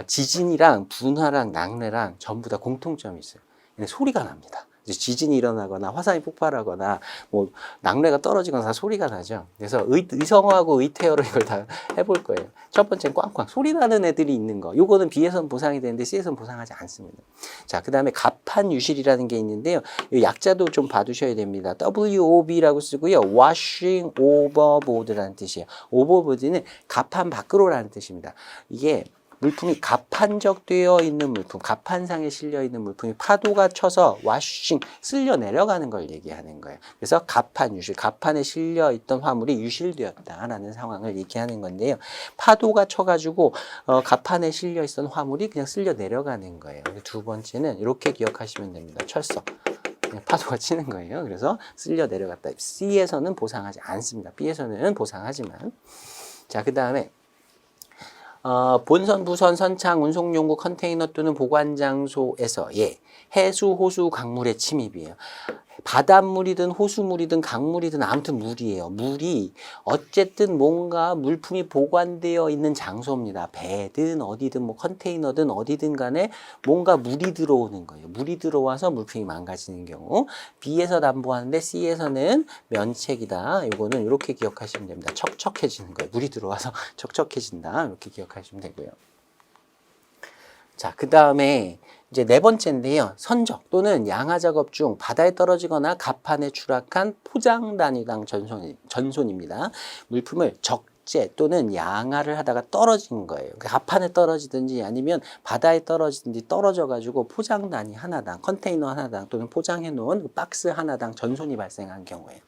지진이랑 분화랑 낙뢰랑 전부 다 공통점이 있어요. 근데 소리가 납니다. 지진이 일어나거나 화산이 폭발하거나 뭐 낙뢰가 떨어지거나 다 소리가 나죠. 그래서 의성어하고 의태어로 이걸 다 해볼 거예요. 첫 번째는 꽝꽝 소리 나는 애들이 있는 거. 요거는 B에서는 보상이 되는데 C에서는 보상하지 않습니다. 자, 그 다음에 갑판유실이라는 게 있는데요. 이 약자도 좀 봐두셔야 됩니다. WOB라고 쓰고요. washing overboard라는 뜻이에요. overboard는 갑판 밖으로라는 뜻입니다. 이게 물품이 갑판적되어 있는 물품, 갑판상에 실려 있는 물품이 파도가 쳐서 와싱, 쓸려 내려가는 걸 얘기하는 거예요. 그래서 갑판 유실, 갑판에 실려 있던 화물이 유실되었다라는 상황을 얘기하는 건데요. 파도가 쳐가지고 갑판에 실려 있던 화물이 그냥 쓸려 내려가는 거예요. 두 번째는 이렇게 기억하시면 됩니다. 철석. 파도가 치는 거예요. 그래서 쓸려 내려갔다. C에서는 보상하지 않습니다. B에서는 보상하지만. 자, 그 다음에 본선, 부선, 선창, 운송용구, 컨테이너 또는 보관 장소에서의 해수, 호수, 강물의 침입이에요. 바닷물이든 호수물이든 강물이든 아무튼 물이에요. 물이 어쨌든 뭔가 물품이 보관되어 있는 장소입니다. 배든 어디든 뭐 컨테이너든 어디든 간에 뭔가 물이 들어오는 거예요. 물이 들어와서 물품이 망가지는 경우. B에서 담보하는데 C에서는 면책이다. 이거는 이렇게 기억하시면 됩니다. 척척해지는 거예요. 물이 들어와서 척척해진다. 이렇게 기억하시면 되고요. 자, 그 다음에 이제 네 번째인데요. 선적 또는 양화 작업 중 바다에 떨어지거나 갑판에 추락한 포장 단위당 전손입니다. 물품을 적재 또는 양화를 하다가 떨어진 거예요. 갑판에 떨어지든지 아니면 바다에 떨어지든지 떨어져가지고 포장 단위 하나당, 컨테이너 하나당 또는 포장해 놓은 박스 하나당 전손이 발생한 경우에요.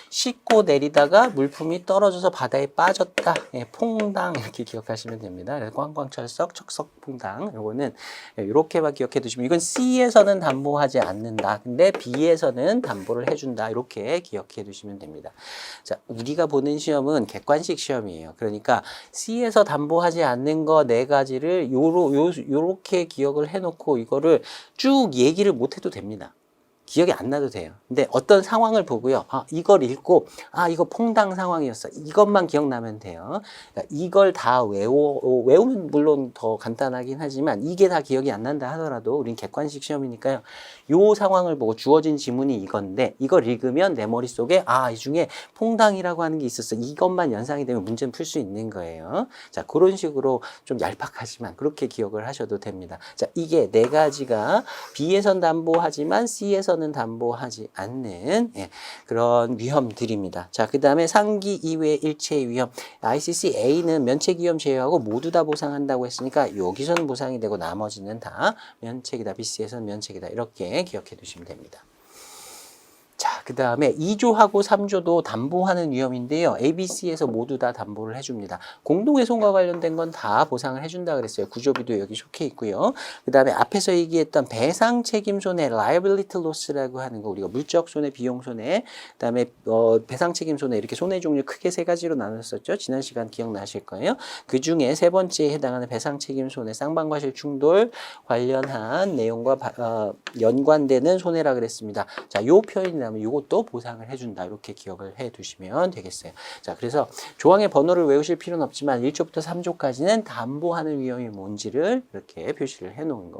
싣고 내리다가 물품이 떨어져서 바다에 빠졌다. 예, 퐁당 이렇게 기억하시면 됩니다. 그래서 꽝꽝철석, 척석퐁당. 요거는 이렇게만 기억해 두시면 이건 C에서는 담보하지 않는다. 근데 B에서는 담보를 해준다. 이렇게 기억해 두시면 됩니다. 자, 우리가 보는 시험은 객관식 시험이에요. 그러니까 C에서 담보하지 않는 거 네 가지를 요렇게 기억을 해놓고 이거를 쭉 얘기를 못 해도 됩니다. 기억이 안 나도 돼요. 근데 어떤 상황을 보고요. 이걸 읽고, 이거 퐁당 상황이었어. 이것만 기억나면 돼요. 그러니까 이걸 다 외우면 물론 더 간단하긴 하지만 이게 다 기억이 안 난다 하더라도 우린 객관식 시험이니까요. 요 상황을 보고 주어진 지문이 이건데 이걸 읽으면 내 머릿속에 이 중에 퐁당이라고 하는 게 있었어. 이것만 연상이 되면 문제는 풀 수 있는 거예요. 자, 그런 식으로 좀 얄팍하지만 그렇게 기억을 하셔도 됩니다. 자, 이게 네 가지가 B에선 담보하지만 C에서는 A에서는 담보하지 않는 그런 위험들입니다. 자, 그 다음에 상기 이외의 일체의 위험. ICC A는 면책 위험 제외하고 모두 다 보상한다고 했으니까 여기서는 보상이 되고 나머지는 다 면책이다. BC에서는 면책이다. 이렇게 기억해 두시면 됩니다. 자, 그 다음에 2조하고 3조도 담보하는 위험인데요. ABC에서 모두 다 담보를 해줍니다. 공동훼손과 관련된 건 다 보상을 해준다 그랬어요. 구조비도 여기 속해 있고요. 그 다음에 앞에서 얘기했던 배상 책임 손해, liability loss라고 하는 거, 우리가 물적 손해, 비용 손해, 그 다음에 배상 책임 손해, 이렇게 손해 종류 크게 세 가지로 나눴었죠. 지난 시간 기억나실 거예요. 그 중에 세 번째에 해당하는 배상 책임 손해, 쌍방과실 충돌 관련한 내용과 연관되는 손해라 그랬습니다. 자, 요 표현이 나면 이것도 보상을 해준다. 이렇게 기억을 해 두시면 되겠어요. 자, 그래서 조항의 번호를 외우실 필요는 없지만 1조부터 3조까지는 담보하는 위험이 뭔지를 이렇게 표시를 해 놓은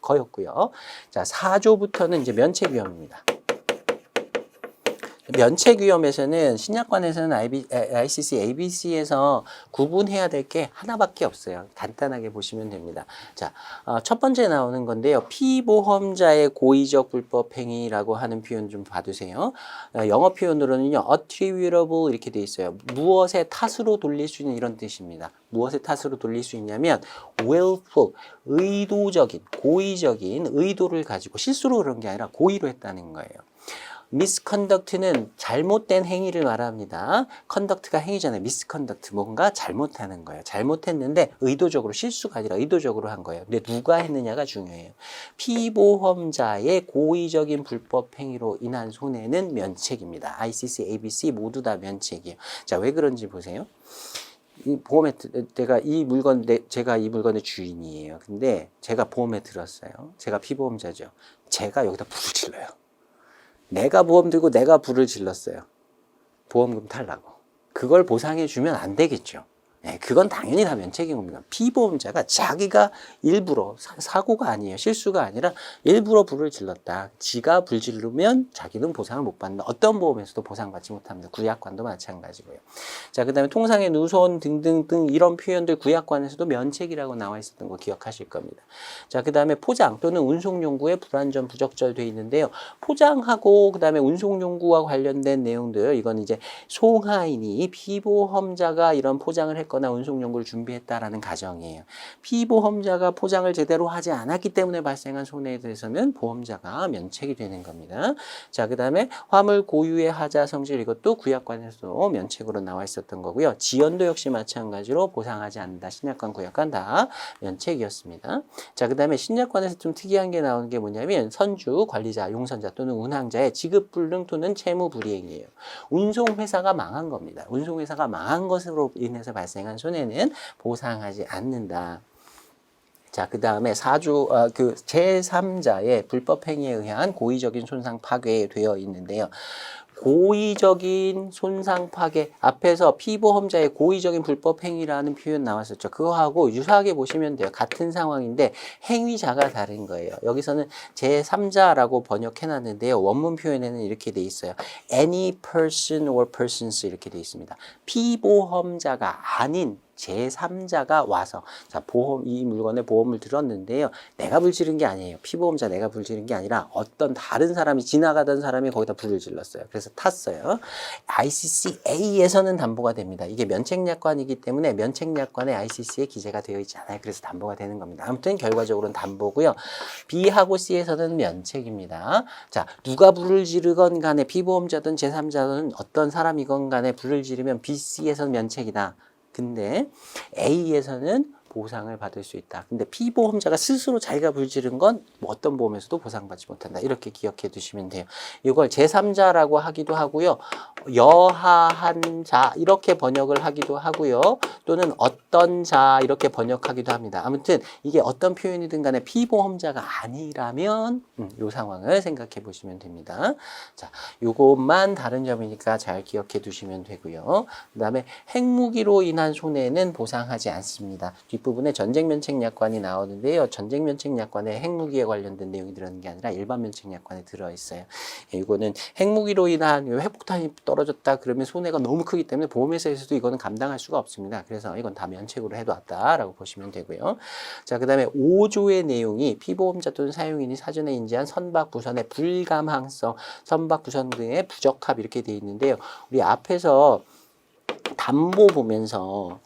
거였고요. 자, 4조부터는 이제 면책 위험입니다. 면책 위험에서는 신약관에서는 ICC, ABC에서 구분해야 될 게 하나밖에 없어요. 간단하게 보시면 됩니다. 자, 첫 번째 나오는 건데요. 피보험자의 고의적 불법 행위라고 하는 표현 좀 봐두세요. 영어 표현으로는요, attributable 이렇게 돼 있어요. 무엇의 탓으로 돌릴 수 있는 이런 뜻입니다. 무엇의 탓으로 돌릴 수 있냐면 willful, 의도적인, 고의적인 의도를 가지고 실수로 그런 게 아니라 고의로 했다는 거예요. misconduct는 잘못된 행위를 말합니다. conduct가 행위잖아요. misconduct, 뭔가 잘못하는 거예요. 잘못했는데 의도적으로, 실수가 아니라 의도적으로 한 거예요. 근데 누가 했느냐가 중요해요. 피보험자의 고의적인 불법 행위로 인한 손해는 면책입니다. ICC, ABC 모두 다 면책이에요. 자, 왜 그런지 보세요. 이 보험에 제가 이 물건의 주인이에요. 근데 제가 보험에 들었어요. 제가 피보험자죠. 제가 여기다 불을 질러요. 내가 보험 들고 내가 불을 질렀어요. 보험금 탈라고. 그걸 보상해 주면 안 되겠죠. 네, 그건 당연히 다 면책인 겁니다. 피보험자가 자기가 일부러, 사고가 아니에요. 실수가 아니라 일부러 불을 질렀다. 지가 불 지르면 자기는 보상을 못 받는다. 어떤 보험에서도 보상받지 못합니다. 구약관도 마찬가지고요. 자, 그 다음에 통상의 누손 등등등 이런 표현들 구약관에서도 면책이라고 나와 있었던 거 기억하실 겁니다. 자, 그 다음에 포장 또는 운송용구에 불완전 부적절 돼 있는데요. 포장하고 그 다음에 운송용구와 관련된 내용들, 이건 이제 송하인이 피보험자가 이런 포장을 했거나 운송용구를 준비했다라는 가정이에요. 피보험자가 포장을 제대로 하지 않았기 때문에 발생한 손해에 대해서는 보험자가 면책이 되는 겁니다. 자, 그 다음에 화물 고유의 하자 성질, 이것도 구약관에서도 면책으로 나와 있었던 거고요. 지연도 역시 마찬가지로 보상하지 않는다. 신약관, 구약관 다 면책이었습니다. 자, 그 다음에 신약관에서 좀 특이한 게 나오는 게 뭐냐면 선주, 관리자, 용선자 또는 운항자의 지급불능 또는 채무불이행이에요. 운송회사가 망한 겁니다. 운송회사가 망한 것으로 인해서 발생한 손해는 보상하지 않는다. 자, 그 다음에 제3자의 불법 행위에 의한 고의적인 손상 파괴되어 있는데요. 고의적인 손상 파괴, 앞에서 피보험자의 고의적인 불법 행위라는 표현 나왔었죠. 그거하고 유사하게 보시면 돼요. 같은 상황인데 행위자가 다른 거예요. 여기서는 제3자라고 번역해 놨는데요. 원문 표현에는 이렇게 돼 있어요. Any person or persons 이렇게 돼 있습니다. 피보험자가 아닌 제3자가 와서, 자, 이 물건에 보험을 들었는데요. 내가 불 지른 게 아니에요. 피보험자 내가 불 지른 게 아니라 어떤 다른 사람이, 지나가던 사람이 거기다 불을 질렀어요. 그래서 탔어요. ICCA에서는 담보가 됩니다. 이게 면책약관이기 때문에 면책약관에 ICC에 기재가 되어 있지 않아요. 그래서 담보가 되는 겁니다. 아무튼 결과적으로는 담보고요. B하고 C에서는 면책입니다. 자, 누가 불을 지르건 간에 피보험자든 제3자든 어떤 사람이건 간에 불을 지르면 B, C에서는 면책이다. 근데 A에서는 보상을 받을 수 있다. 근데 피보험자가 스스로 자기가 불 지른 건 뭐 어떤 보험에서도 보상받지 못한다. 이렇게 기억해 두시면 돼요. 이걸 제3자라고 하기도 하고요. 여하한 자 이렇게 번역을 하기도 하고요. 또는 어떤 자 이렇게 번역하기도 합니다. 아무튼 이게 어떤 표현이든 간에 피보험자가 아니라면 이 상황을 생각해 보시면 됩니다. 자, 요것만 다른 점이니까 잘 기억해 두시면 되고요. 그 다음에 핵무기로 인한 손해는 보상하지 않습니다. 뒷부분에 전쟁면책약관이 나오는데요. 전쟁면책약관에 핵무기에 관련된 내용이 들어있는 게 아니라 일반 면책약관에 들어있어요. 이거는 핵무기로 인한 핵폭탄이 떨어졌다 그러면 손해가 너무 크기 때문에 보험회사에서도 이거는 감당할 수가 없습니다. 그래서 이건 다 면책으로 해놨다라고 보시면 되고요. 자, 그 다음에 5조의 내용이 피보험자 또는 사용인이 사전에 인지한 선박 부선의 불감항성, 선박 부선 등의 부적합 이렇게 돼 있는데요. 우리 앞에서 담보 보면서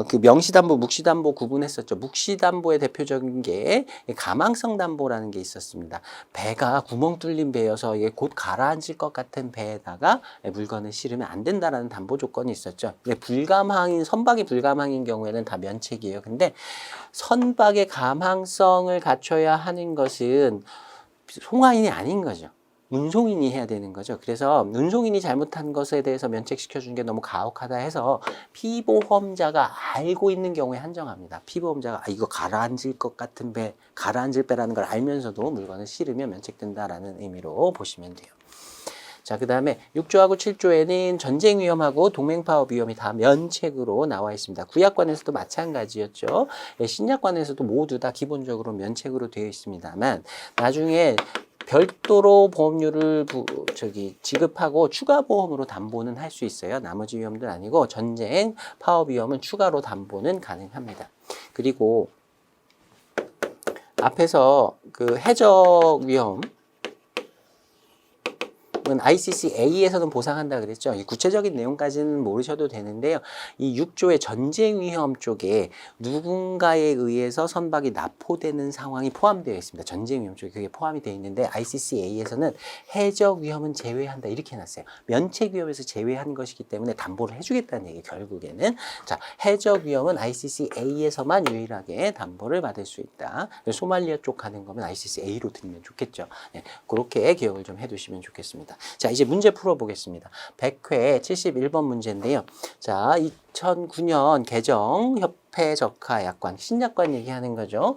그 명시담보, 묵시담보 구분했었죠. 묵시담보의 대표적인 게 가망성 담보라는 게 있었습니다. 배가 구멍 뚫린 배여서 이게 곧 가라앉을 것 같은 배에다가 물건을 실으면 안 된다라는 담보 조건이 있었죠. 근데 불감항인 선박이 불감항인 경우에는 다 면책이에요. 근데 선박의 감항성을 갖춰야 하는 것은 송화인이 아닌 거죠. 운송인이 해야 되는 거죠. 그래서 운송인이 잘못한 것에 대해서 면책시켜 준 게 너무 가혹하다 해서 피보험자가 알고 있는 경우에 한정합니다. 피보험자가 이거 가라앉을 것 같은 배, 가라앉을 배라는 걸 알면서도 물건을 실으면 면책된다라는 의미로 보시면 돼요. 자, 그 다음에 6조하고 7조에는 전쟁 위험하고 동맹파업 위험이 다 면책으로 나와 있습니다. 구약관에서도 마찬가지였죠. 신약관에서도 모두 다 기본적으로 면책으로 되어 있습니다만 나중에 별도로 보험료를 지급하고 추가 보험으로 담보는 할 수 있어요. 나머지 위험들 아니고 전쟁, 파업 위험은 추가로 담보는 가능합니다. 그리고 앞에서 그 해적 위험 ICCA에서는 보상한다 그랬죠. 이 구체적인 내용까지는 모르셔도 되는데요. 이 6조의 전쟁 위험 쪽에 누군가에 의해서 선박이 납포되는 상황이 포함되어 있습니다. 전쟁 위험 쪽에 그게 포함이 되어 있는데 ICCA에서는 해적 위험은 제외한다 이렇게 해놨어요. 면책 위험에서 제외한 것이기 때문에 담보를 해주겠다는 얘기 결국에는. 자, 해적 위험은 ICCA에서만 유일하게 담보를 받을 수 있다. 소말리아 쪽 가는 거면 ICCA로 드리면 좋겠죠. 네, 그렇게 기억을 좀 해두시면 좋겠습니다. 자, 이제 문제 풀어보겠습니다. 100회 71번 문제인데요. 자, 2009년 개정 협회 적하 약관, 신약관 얘기하는 거죠.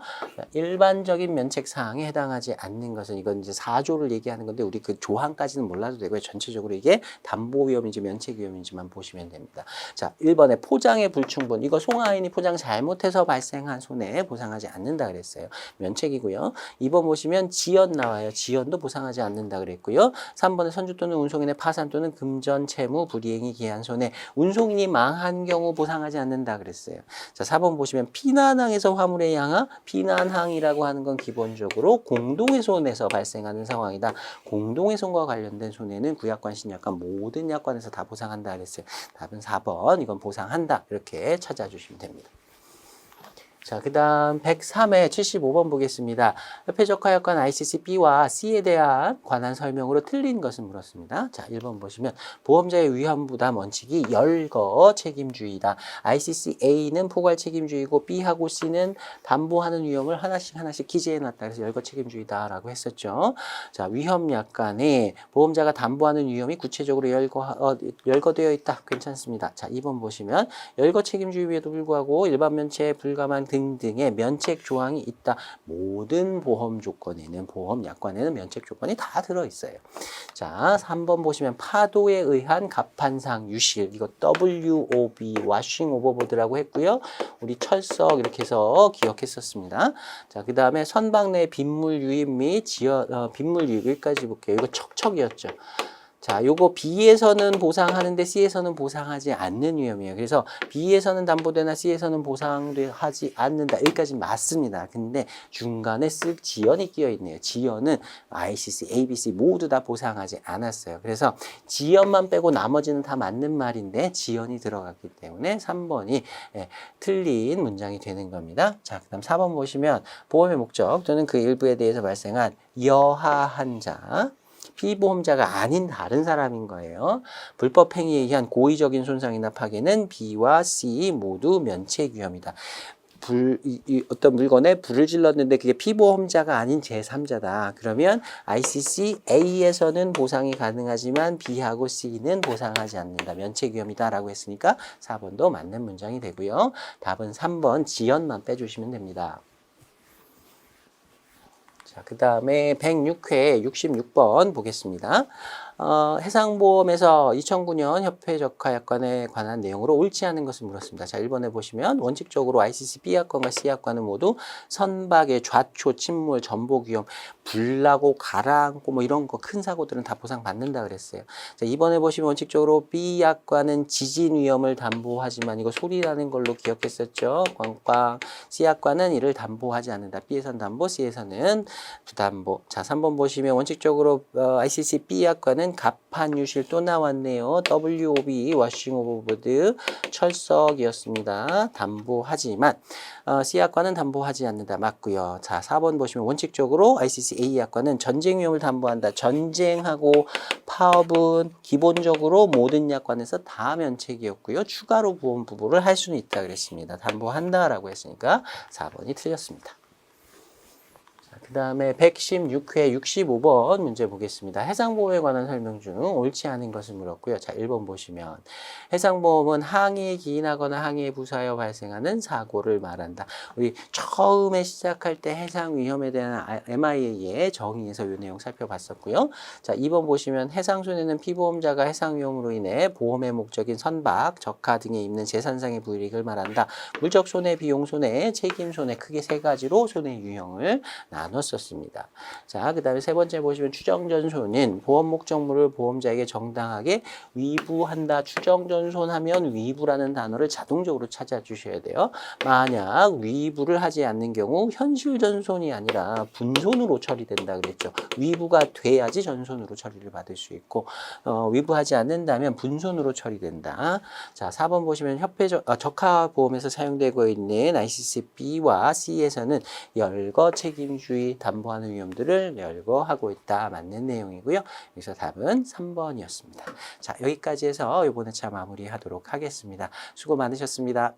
일반적인 면책 사항에 해당하지 않는 것은 이건 이제 4조를 얘기하는 건데 우리 그 조항까지는 몰라도 되고요. 전체적으로 이게 담보 위험인지 면책 위험인지만 보시면 됩니다. 자, 1번에 포장의 불충분. 이거 송하인이 포장 잘못해서 발생한 손해 보상하지 않는다 그랬어요. 면책이고요. 2번 보시면 지연 나와요. 지연도 보상하지 않는다 그랬고요. 3번에 선주 또는 운송인의 파산 또는 금전, 채무, 불이행이 기한 손해. 운송인이 망한 경우 보상하지 않는다 그랬어요. 자, 4번 보시면 피난항에서 화물의 양하, 피난항이라고 하는 건 기본적으로 공동훼손에서 발생하는 상황이다. 공동훼손과 관련된 손해는 구약관, 신약관 모든 약관에서 다 보상한다 그랬어요. 답은 4번, 이건 보상한다. 이렇게 찾아주시면 됩니다. 자, 그 다음 103회 75번 보겠습니다. 협회적하약관 ICC-B와 C에 대한 관한 설명으로 틀린 것을 물었습니다. 자, 1번 보시면 보험자의 위험부담 원칙이 열거 책임주의다. ICC-A는 포괄 책임주의고 B하고 C는 담보하는 위험을 하나씩 기재해놨다. 그래서 열거 책임주의다라고 했었죠. 자, 위험약관에 보험자가 담보하는 위험이 구체적으로 열거되어 있다. 괜찮습니다. 자, 2번 보시면 열거 책임주의에도 불구하고 일반 면책 불가만 등등의 면책 조항이 있다. 모든 보험 조건에는, 보험 약관에는 면책 조건이 다 들어있어요. 자, 3번 보시면 파도에 의한 갑판상 유실, 이거 WOB, 와싱 오버보드라고 했고요. 우리 철석 이렇게 해서 기억했었습니다. 자, 그 다음에 선박 내 빗물 유입 및 빗물 유입, 여기까지 볼게요. 이거 척척이었죠. 자, 요거 B에서는 보상하는데 C에서는 보상하지 않는 위험이에요. 그래서 B에서는 담보되나 C에서는 보상하지 않는다. 여기까지 맞습니다. 근데 중간에 쓱 지연이 끼어 있네요. 지연은 ICC, ABC 모두 다 보상하지 않았어요. 그래서 지연만 빼고 나머지는 다 맞는 말인데 지연이 들어갔기 때문에 3번이 틀린 문장이 되는 겁니다. 자, 그 다음 4번 보시면 보험의 목적 또는 그 일부에 대해서 발생한 여하한 자, 피보험자가 아닌 다른 사람인 거예요. 불법 행위에 의한 고의적인 손상이나 파괴는 B와 C 모두 면책 위험이다. 어떤 물건에 불을 질렀는데 그게 피보험자가 아닌 제3자다. 그러면 ICC-A에서는 보상이 가능하지만 B하고 C는 보상하지 않는다. 면책 위험이다 라고 했으니까 4번도 맞는 문장이 되고요. 답은 3번 지연만 빼주시면 됩니다. 자, 그 다음에 106회 66번 보겠습니다. 해상보험에서 2009년 협회적하약관에 관한 내용으로 옳지 않은 것을 물었습니다. 자, 1번에 보시면 원칙적으로 ICC B약관과 C약관은 모두 선박의 좌초, 침몰, 전복 위험, 불 나고 가라앉고 뭐 이런 거 큰 사고들은 다 보상받는다 그랬어요. 자, 2번에 보시면 원칙적으로 B약관은 지진 위험을 담보하지만 이거 소리 나는 걸로 기억했었죠. 꽝꽝. C약관은 이를 담보하지 않는다. B에서는 담보, C에서는 부담보. 자, 3번 보시면 원칙적으로 ICC B약관은 갑판유실 또 나왔네요. WOB, 워싱 오버보드, 철석이었습니다. 담보하지만 C약관은 담보하지 않는다. 맞고요. 자, 4번 보시면 원칙적으로 ICC A약관은 전쟁 위험을 담보한다. 전쟁하고 파업은 기본적으로 모든 약관에서 다 면책이었고요. 추가로 보험 부부를 할 수는 있다 그랬습니다. 담보한다라고 했으니까 4번이 틀렸습니다. 그 다음에 116회 65번 문제 보겠습니다. 해상보험에 관한 설명 중 옳지 않은 것을 물었고요. 자, 1번 보시면 해상보험은 항해에 기인하거나 항해에 부사하여 발생하는 사고를 말한다. 우리 처음에 시작할 때 해상 위험에 대한 MIA의 정의에서 이 내용 살펴봤었고요. 자, 2번 보시면 해상손해는 피보험자가 해상 위험으로 인해 보험의 목적인 선박, 적하 등에 입는 재산상의 불이익을 말한다. 물적 손해, 비용 손해, 책임 손해 크게 세 가지로 손해 유형을 나눴었습니다. 자, 그 다음에 세 번째 보시면 추정전손은 보험 목적물을 보험자에게 정당하게 위부한다. 추정전손하면 위부라는 단어를 자동적으로 찾아주셔야 돼요. 만약 위부를 하지 않는 경우 현실전손이 아니라 분손으로 처리된다 그랬죠. 위부가 돼야지 전손으로 처리를 받을 수 있고 위부하지 않는다면 분손으로 처리된다. 자, 4번 보시면 적하보험에서 사용되고 있는 ICC-B와 C에서는 열거 책임주의 담보하는 위험들을 열거하고 있다. 맞는 내용이고요. 여기서 답은 3번이었습니다. 자, 여기까지 해서 이번 회차 마무리하도록 하겠습니다. 수고 많으셨습니다.